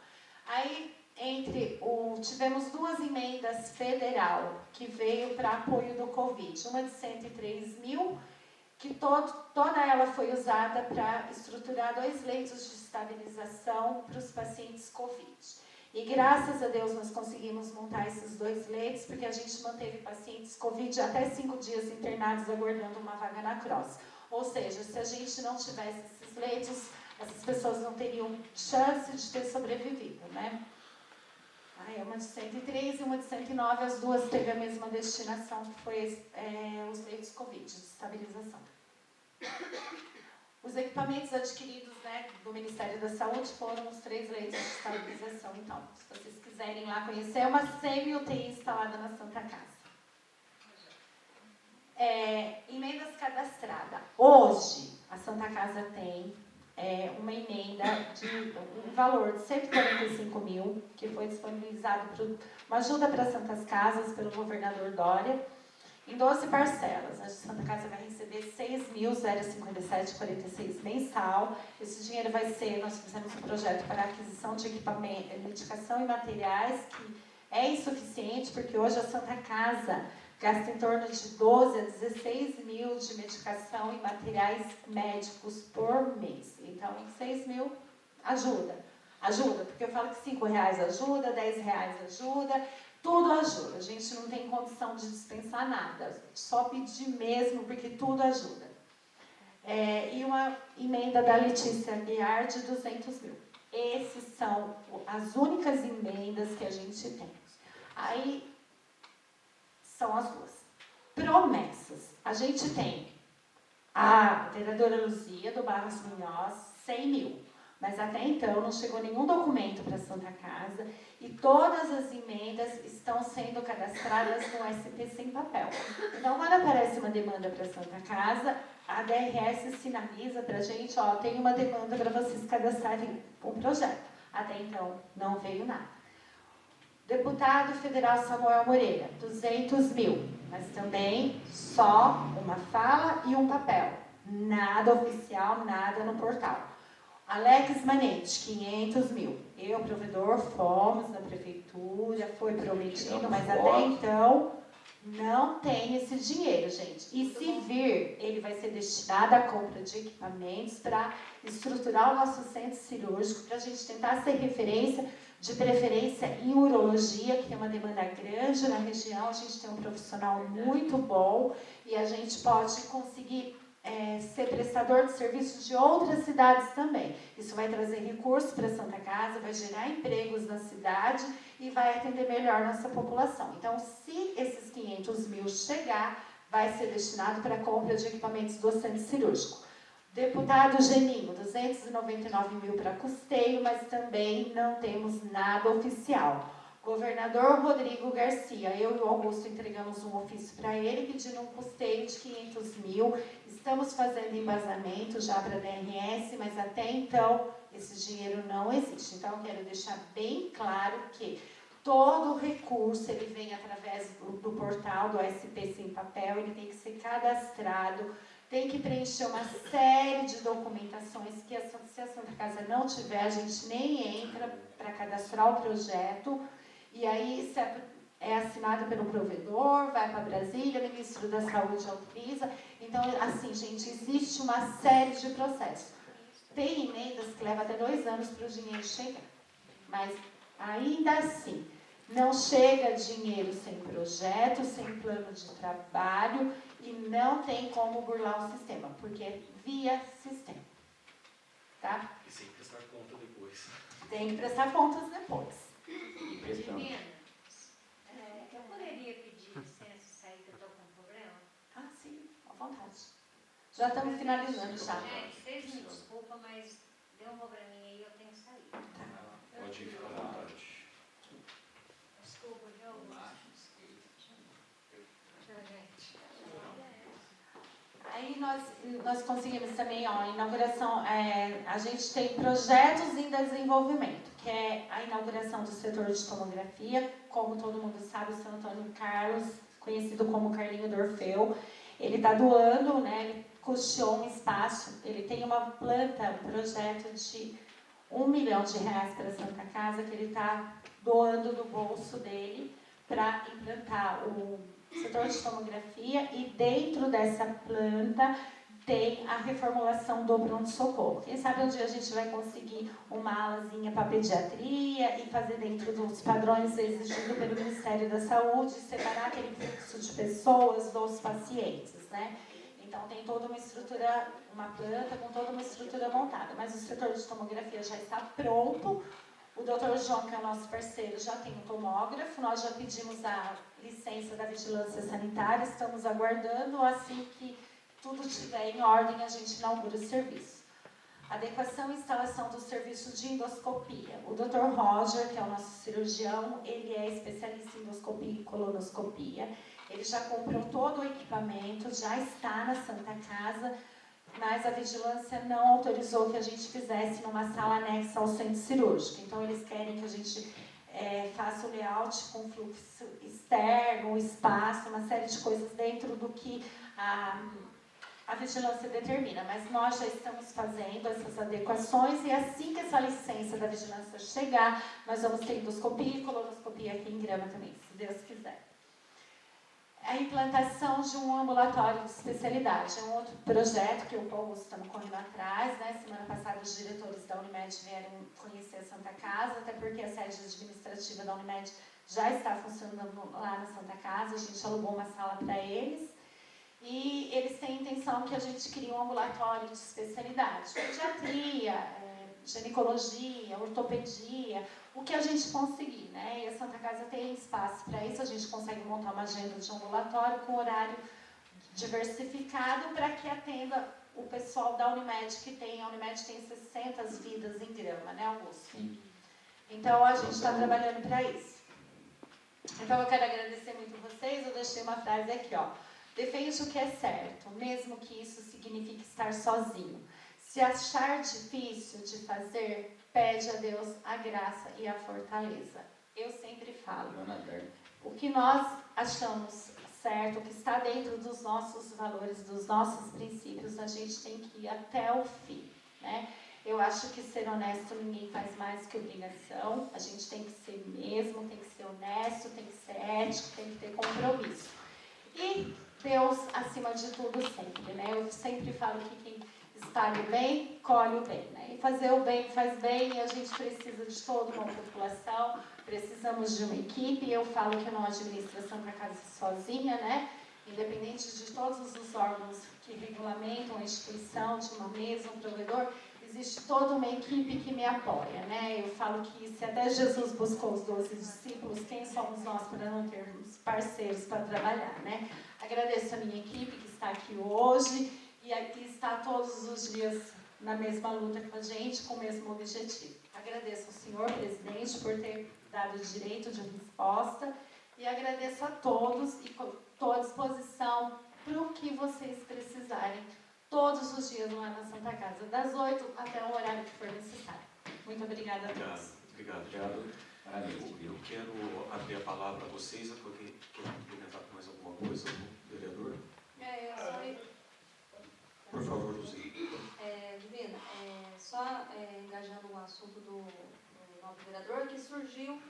Aí, tivemos 2 emendas federal, que veio para apoio do Covid. Uma de 103 mil, que toda ela foi usada para estruturar 2 leitos de estabilização para os pacientes Covid. E graças a Deus nós conseguimos montar esses 2 leitos, porque a gente manteve pacientes Covid até 5 dias internados aguardando uma vaga na CROSS. Ou seja, se a gente não tivesse esses leitos, essas pessoas não teriam chance de ter sobrevivido, né? Aí uma de 103 e uma de 109, as 2 teve a mesma destinação, que foi os leitos Covid, de estabilização. Os equipamentos adquiridos, né, do Ministério da Saúde foram os 3 leitos de estabilização. Então, se vocês quiserem lá conhecer, é uma semi-UTI instalada na Santa Casa. Emendas cadastradas. Hoje, a Santa Casa tem uma emenda de um valor de 145 mil, que foi disponibilizado para uma ajuda para Santas Casas pelo governador Dória, em 12 parcelas. A Santa Casa vai receber 6.057,46 mensal. Esse dinheiro vai ser, nós fizemos um projeto para aquisição de equipamento, medicação e materiais, que é insuficiente, porque hoje a Santa Casa gasta em torno de 12 a 16 mil de medicação e materiais médicos por mês. Então, 6 mil ajuda. Ajuda, porque eu falo que 5 reais ajuda, 10 reais ajuda, tudo ajuda. A gente não tem condição de dispensar nada, só pedir mesmo, porque tudo ajuda. E uma emenda da Letícia Guiar de 200 mil. Essas são as únicas emendas que a gente tem. Aí, são as duas. Promessas. A gente tem a vereadora Luzia, do Barros Munhoz, 100 mil. Mas até então não chegou nenhum documento para a Santa Casa e todas as emendas estão sendo cadastradas no SPC em papel. Então, quando aparece uma demanda para a Santa Casa, a DRS sinaliza para a gente, ó, tem uma demanda para vocês cadastrarem um projeto. Até então, não veio nada. Deputado Federal Samuel Moreira, 200 mil, mas também só uma fala e um papel. Nada oficial, nada no portal. Alex Manente, 500 mil. Eu, provedor, fomos na prefeitura, foi prometido, mas até então não tem esse dinheiro, gente. E se vir, ele vai ser destinado à compra de equipamentos para estruturar o nosso centro cirúrgico, para a gente tentar ser referência, de preferência em urologia, que tem uma demanda grande na região. A gente tem um profissional muito bom e a gente pode conseguir ser prestador de serviços de outras cidades também. Isso vai trazer recursos para a Santa Casa, vai gerar empregos na cidade e vai atender melhor nossa população. Então, se esses 500 mil chegar, vai ser destinado para a compra de equipamentos do centro cirúrgico. Deputado Geninho, 299 mil para custeio, mas também não temos nada oficial. Governador Rodrigo Garcia, eu e o Augusto entregamos um ofício para ele, pedindo um custeio de 500 mil. Estamos fazendo embasamento já para a DRS, mas até então esse dinheiro não existe. Então, eu quero deixar bem claro que todo o recurso ele vem através do portal do SPC em papel, ele tem que ser cadastrado, tem que preencher uma série de documentações que se a Santa Casa não tiver, a gente nem entra para cadastrar o projeto. E aí é assinado pelo provedor, vai para Brasília, o ministro da Saúde autoriza. Então, assim, gente, existe uma série de processos. Tem emendas que levam até 2 anos para o dinheiro chegar. Mas, ainda assim, não chega dinheiro sem projeto, sem plano de trabalho e não tem como burlar o sistema, porque é via sistema. Tá? E sem prestar conta depois. Tem que prestar contas depois. Divina, eu poderia pedir licença e sair, que eu estou com um problema? Ah, sim, à vontade. Já estamos finalizando já. Gente, vocês me desculpam, mas deu um probleminha aí, eu tenho que sair. Tá. Pode ir, fica à vontade. Desculpa, viu? Tchau, gente. Aí nós conseguimos também, ó, inauguração, a gente tem projetos em desenvolvimento, que é a inauguração do setor de tomografia. Como todo mundo sabe, o São Antônio Carlos, conhecido como Carlinho Dorfeu, ele está doando, né, ele custeou um espaço, ele tem uma planta, um projeto de R$1 milhão para a Santa Casa, que ele está doando do bolso dele para implantar o setor de tomografia, e dentro dessa planta tem a reformulação do pronto-socorro. Quem sabe um dia a gente vai conseguir uma alazinha para pediatria e fazer dentro dos padrões exigidos pelo Ministério da Saúde, separar aquele fluxo de pessoas dos pacientes, né? Então tem toda uma estrutura, uma planta com toda uma estrutura montada, mas o setor de tomografia já está pronto. O Dr. João, que é o nosso parceiro, já tem um tomógrafo, nós já pedimos a licença da vigilância sanitária, estamos aguardando. Assim que tudo estiver em ordem, a gente inaugura o serviço. Adequação e instalação do serviço de endoscopia. O Dr. Roger, que é o nosso cirurgião, ele é especialista em endoscopia e colonoscopia. Ele já comprou todo o equipamento, já está na Santa Casa, mas a vigilância não autorizou que a gente fizesse numa sala anexa ao centro cirúrgico. Então, eles querem que a gente faça o layout com fluxo externo, espaço, uma série de coisas dentro do que a vigilância determina. Mas nós já estamos fazendo essas adequações e assim que essa licença da vigilância chegar, nós vamos ter endoscopia e colonoscopia aqui em Grama também, se Deus quiser. A implantação de um ambulatório de especialidade é um outro projeto que eu e o Paulo estamos correndo atrás, né? Semana passada os diretores da Unimed vieram conhecer a Santa Casa, até porque a sede administrativa da Unimed já está funcionando lá na Santa Casa, a gente alugou uma sala para eles. E eles têm a intenção que a gente crie um ambulatório de especialidade, pediatria, ginecologia, ortopedia, o que a gente conseguir, né? E a Santa Casa tem espaço para isso, a gente consegue montar uma agenda de ambulatório com horário diversificado para que atenda o pessoal da Unimed que tem. A Unimed tem 60 vidas em Grama, né, Augusto? Sim. Então a gente está trabalhando para isso. Então eu quero agradecer muito vocês, eu deixei uma frase aqui, ó. Defende o que é certo, mesmo que isso signifique estar sozinho. Se achar difícil de fazer, pede a Deus a graça e a fortaleza. Eu sempre falo, o que nós achamos certo, o que está dentro dos nossos valores, dos nossos princípios, a gente tem que ir até o fim, né? Eu acho que ser honesto ninguém faz mais que obrigação, a gente tem que ser mesmo, tem que ser honesto, tem que ser ético, tem que ter compromisso. E Deus acima de tudo sempre, né? Eu sempre falo que quem espalha o bem, colhe o bem, né? E fazer o bem faz bem, e a gente precisa de toda uma população, precisamos de uma equipe, e eu falo que eu não administro a Santa Casa sozinha, né? Independente de todos os órgãos que regulamentam a instituição, de uma mesa, um provedor, existe toda uma equipe que me apoia, né? Eu falo que se até Jesus buscou os 12 discípulos, quem somos nós para não termos parceiros para trabalhar, né? Agradeço a minha equipe que está aqui hoje e aqui está todos os dias na mesma luta com a gente, com o mesmo objetivo. Agradeço ao senhor presidente por ter dado o direito de resposta e agradeço a todos e estou à disposição para o que vocês precisarem todos os dias lá na Santa Casa, das 8 até o horário que for necessário. Muito obrigada a todos. Obrigado. Eu quero abrir a palavra a vocês, porque quer complementar com mais alguma coisa, vereador? Por favor, Luzia. Divina, só engajando o assunto do novo vereador, que surgiu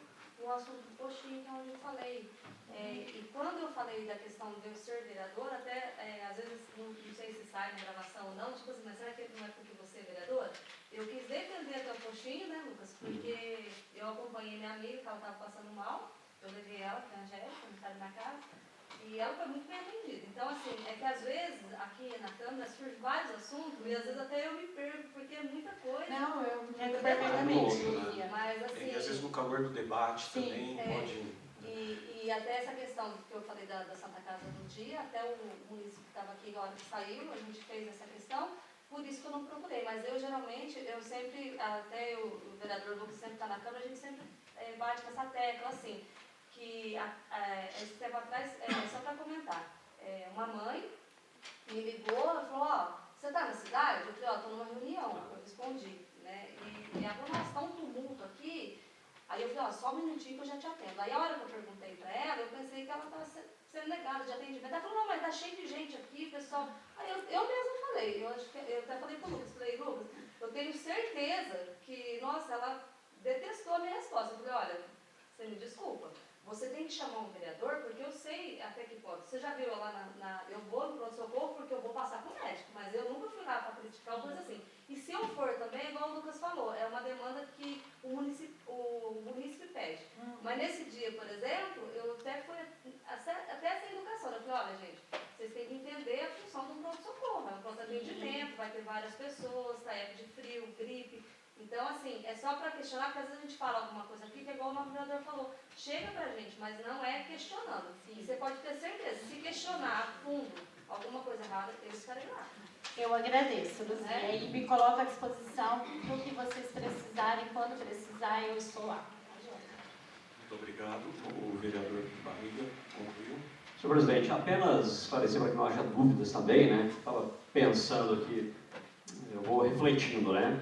o assunto do postinho, que é onde eu falei. E quando eu falei da questão de eu ser vereador, até às vezes, não sei se sai na gravação ou não, tipo assim, mas será que não é porque você é vereadora? Eu quis defender até o postinho, né, Lucas? Porque eu acompanhei minha amiga, que ela estava passando mal, eu levei ela, que é a Angélica, que está na minha casa, e ela foi muito bem atendida. Então, assim, é que às vezes, aqui na Câmara, surgem vários assuntos, e às vezes até eu me perco, porque é muita coisa. Não, eu entendo perfeitamente, né? mas assim... E às vezes no calor do debate sim, também pode... E até essa questão que eu falei da Santa Casa no dia, até o município que estava aqui, na hora que saiu, a gente fez essa questão, por isso que eu não procurei. Mas eu, geralmente, eu sempre, até o vereador Lucas sempre está na Câmara, a gente sempre bate com essa tecla, assim, que esse tempo atrás, só para comentar, uma mãe me ligou e falou, ó, você está na cidade? Eu falei, ó, estou numa reunião, eu respondi, né? E ela falou, nossa, está um tumulto aqui. Aí eu falei, ó, só um minutinho que eu já te atendo. Aí a hora que eu perguntei para ela, eu pensei que ela estava sendo negada de atendimento. Ela falou, não, mas tá cheio de gente aqui, pessoal. Aí eu mesma falei, eu até falei para o Lucas, falei, Lucas, eu tenho certeza que, nossa, ela detestou a minha resposta. Eu falei, olha, você me desculpa, você tem que chamar um vereador, porque eu sei até que pode. Você já viu lá eu vou no pronto-socorro porque eu vou passar com o médico, mas eu nunca fui lá para criticar ou coisa assim. E se eu for também, igual o Lucas falou, é uma demanda que o município pede. Mas nesse dia, por exemplo, eu até fui até essa educação. Eu falei, olha, gente, vocês têm que entender a função do pronto-socorro. É um pronto atendimento, vai ter várias pessoas, tá época de frio, gripe. Então, assim, é só para questionar, porque às vezes a gente fala alguma coisa aqui que é igual o nosso vereador falou. Chega pra gente, mas não é questionando. E você pode ter certeza, se questionar a fundo alguma coisa errada, eu estarei lá. Eu agradeço, Luzia, e me coloco à disposição para o que vocês precisarem, quando precisar, eu estou lá. Muito obrigado. O vereador Barriga concluiu. Senhor presidente, apenas esclarecer para que não haja dúvidas também, né? Estava pensando aqui, eu vou refletindo, né?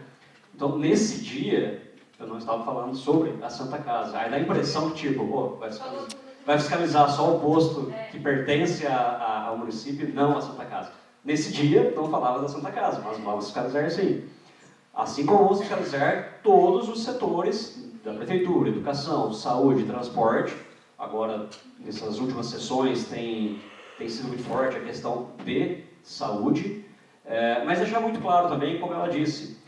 Então, nesse dia, eu não estava falando sobre a Santa Casa. Aí dá a impressão que, tipo, pô, vai fiscalizar só o posto que pertence ao município, não a Santa Casa. Nesse dia, não falava da Santa Casa, mas vamos fiscalizar sim. Assim como vamos fiscalizar todos os setores da prefeitura, educação, saúde, transporte. Agora, nessas últimas sessões, tem sido muito forte a questão de saúde. Mas deixar muito claro também, como ela disse,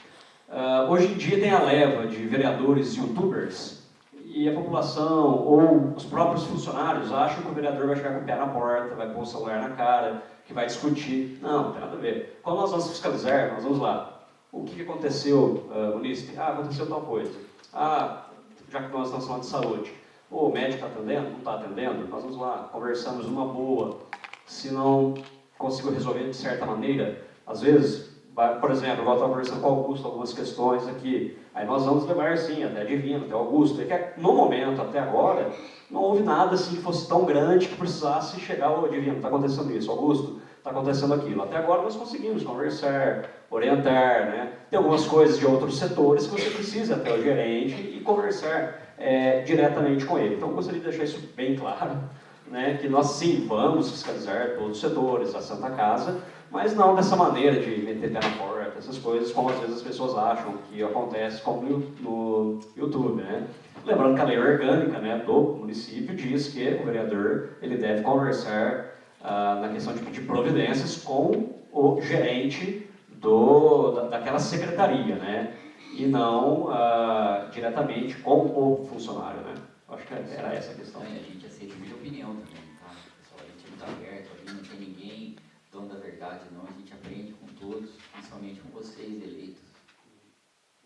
hoje em dia tem a leva de vereadores youtubers, e e a população ou os próprios funcionários acham que o vereador vai chegar com o pé na porta, vai pôr o celular na cara, que vai discutir. Não tem nada a ver. Quando nós vamos fiscalizar, nós vamos lá. O que aconteceu, munícipe? Ah, aconteceu tal coisa. Ah, já que nós estamos falando de saúde. O médico está atendendo? Não está atendendo? Nós vamos lá, conversamos numa boa. Se não consigo resolver de certa maneira, às vezes, por exemplo, eu estava conversando com o Augusto algumas questões aqui. Aí nós vamos levar, sim, até a Divina, até o Augusto. E que, no momento, até agora, não houve nada assim que fosse tão grande que precisasse chegar ao Divino. Está acontecendo isso, Augusto, está acontecendo aquilo. Até agora nós conseguimos conversar, orientar, né? Tem algumas coisas de outros setores que você precisa até o gerente e conversar diretamente com ele. Então, eu gostaria de deixar isso bem claro, né? Que nós, sim, vamos fiscalizar todos os setores, a Santa Casa, mas não dessa maneira de meter pé na porta, essas coisas, como às vezes as pessoas acham que acontece, como no YouTube, né? Lembrando que a lei orgânica, né, do município diz que o vereador ele deve conversar na questão de pedir providências com o gerente daquela secretaria, né? E não diretamente com o funcionário, né? Acho que era essa a questão. A gente aceita muita opinião também, tá? Pessoal, a gente é muito aberto, ali não tem ninguém dono da verdade, não. A gente aprende com todos, principalmente com vocês, eleitos.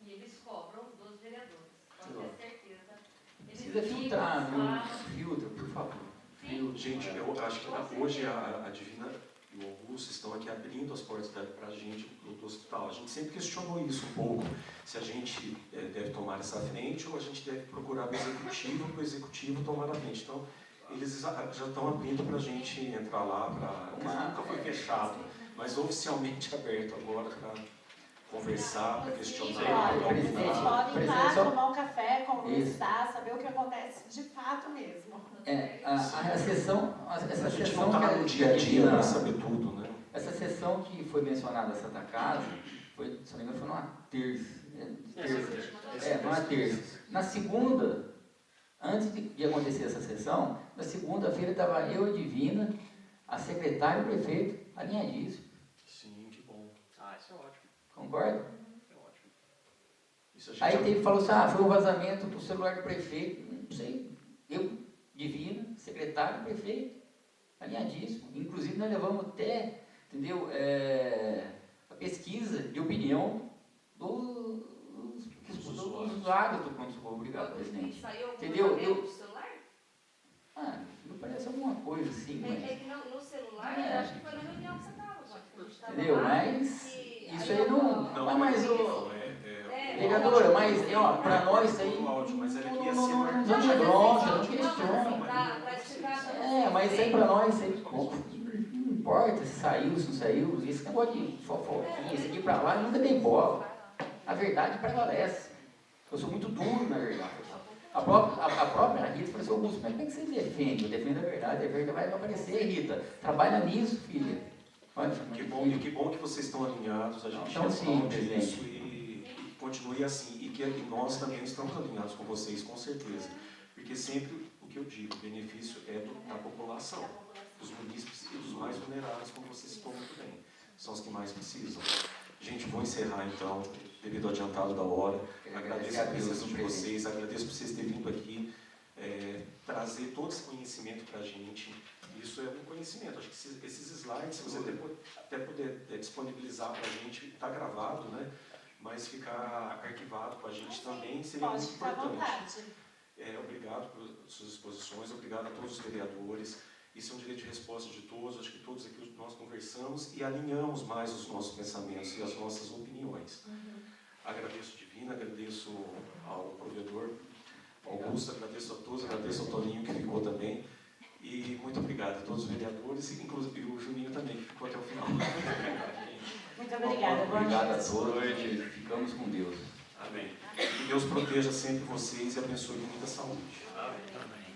E eles cobram dos vereadores, pode ter certeza. Precisa filtrar, viu? Filtra, por favor. Gente, eu acho que hoje a Divina e o Augusto estão aqui abrindo as portas para a gente do hospital. A gente sempre questionou isso um pouco, se a gente deve tomar essa frente ou a gente deve procurar o executivo para o executivo tomar a frente. Então, eles já estão abrindo para a gente entrar lá, nunca foi fechado, mas oficialmente aberto agora para conversar, para questionar, para Vocês opinar. podem ir lá tomar um café, conversar, saber o que acontece de fato mesmo. Essa sessão A gente não está no dia a dia para saber tudo, né? Essa sessão que foi mencionada na Santa Casa, foi, se não me engano, foi numa terça. Numa terça. Na segunda, antes de acontecer essa sessão, na segunda-feira estava eu, a Divina, a secretária e o prefeito, alinhadíssimo. Sim, que bom. Isso é ótimo. Concorda? É ótimo. Isso a Aí gente falou assim, foi um vazamento do celular do prefeito. Não sei, eu, Divina, secretário e prefeito, alinhadíssimo. Inclusive nós levamos até, entendeu, a pesquisa de opinião dos usuários do pronto-socorro. Obrigado, presidente. Saiu algum Entendeu? modelo do celular? Me parece alguma coisa assim, mas... É que no celular, eu acho que foi na reunião que você estava, entendeu? Mas isso aí não... Mas o... Vereadora, mas para nós isso aí não questiona. Mas isso aí para nós isso aí, não importa se saiu, se não saiu, esse negócio de fofoquinha, esse aqui para lá, eu nunca dei bola. A verdade prevalece. Eu sou muito duro, na verdade. A própria Rita falou assim, Augusto, mas como é que você defende? Eu defendo a verdade vai aparecer, Rita. Trabalha nisso, filha. Que bom que vocês estão alinhados, a gente então, sim, isso e continue assim, e que nós também estamos alinhados com vocês, com certeza. Porque sempre, o que eu digo, o benefício é da população, dos munícipes e dos mais vulneráveis, como vocês citou muito bem. São os que mais precisam. Gente, vou encerrar então, devido ao adiantado da hora. Agradeço a presença de vocês, agradeço por vocês terem vindo aqui, trazer todo esse conhecimento para a gente. Isso é um conhecimento. Acho que esses slides, se você até puder disponibilizar para a gente, está gravado, né? Mas ficar arquivado com a gente também seria muito importante. Obrigado pelas suas exposições, obrigado a todos os vereadores. Isso é um direito de resposta de todos. Acho que todos aqui nós conversamos e alinhamos mais os nossos pensamentos e as nossas opiniões. Agradeço a Divina, agradeço ao provedor Augusto, agradeço a todos, agradeço ao Toninho que ficou também. E muito obrigado a todos os vereadores e inclusive o Juninho também, que ficou até o final. Muito obrigada. Obrigado a todos. Ficamos com Deus. Amém. Que Deus proteja sempre vocês e abençoe com muita saúde. Amém.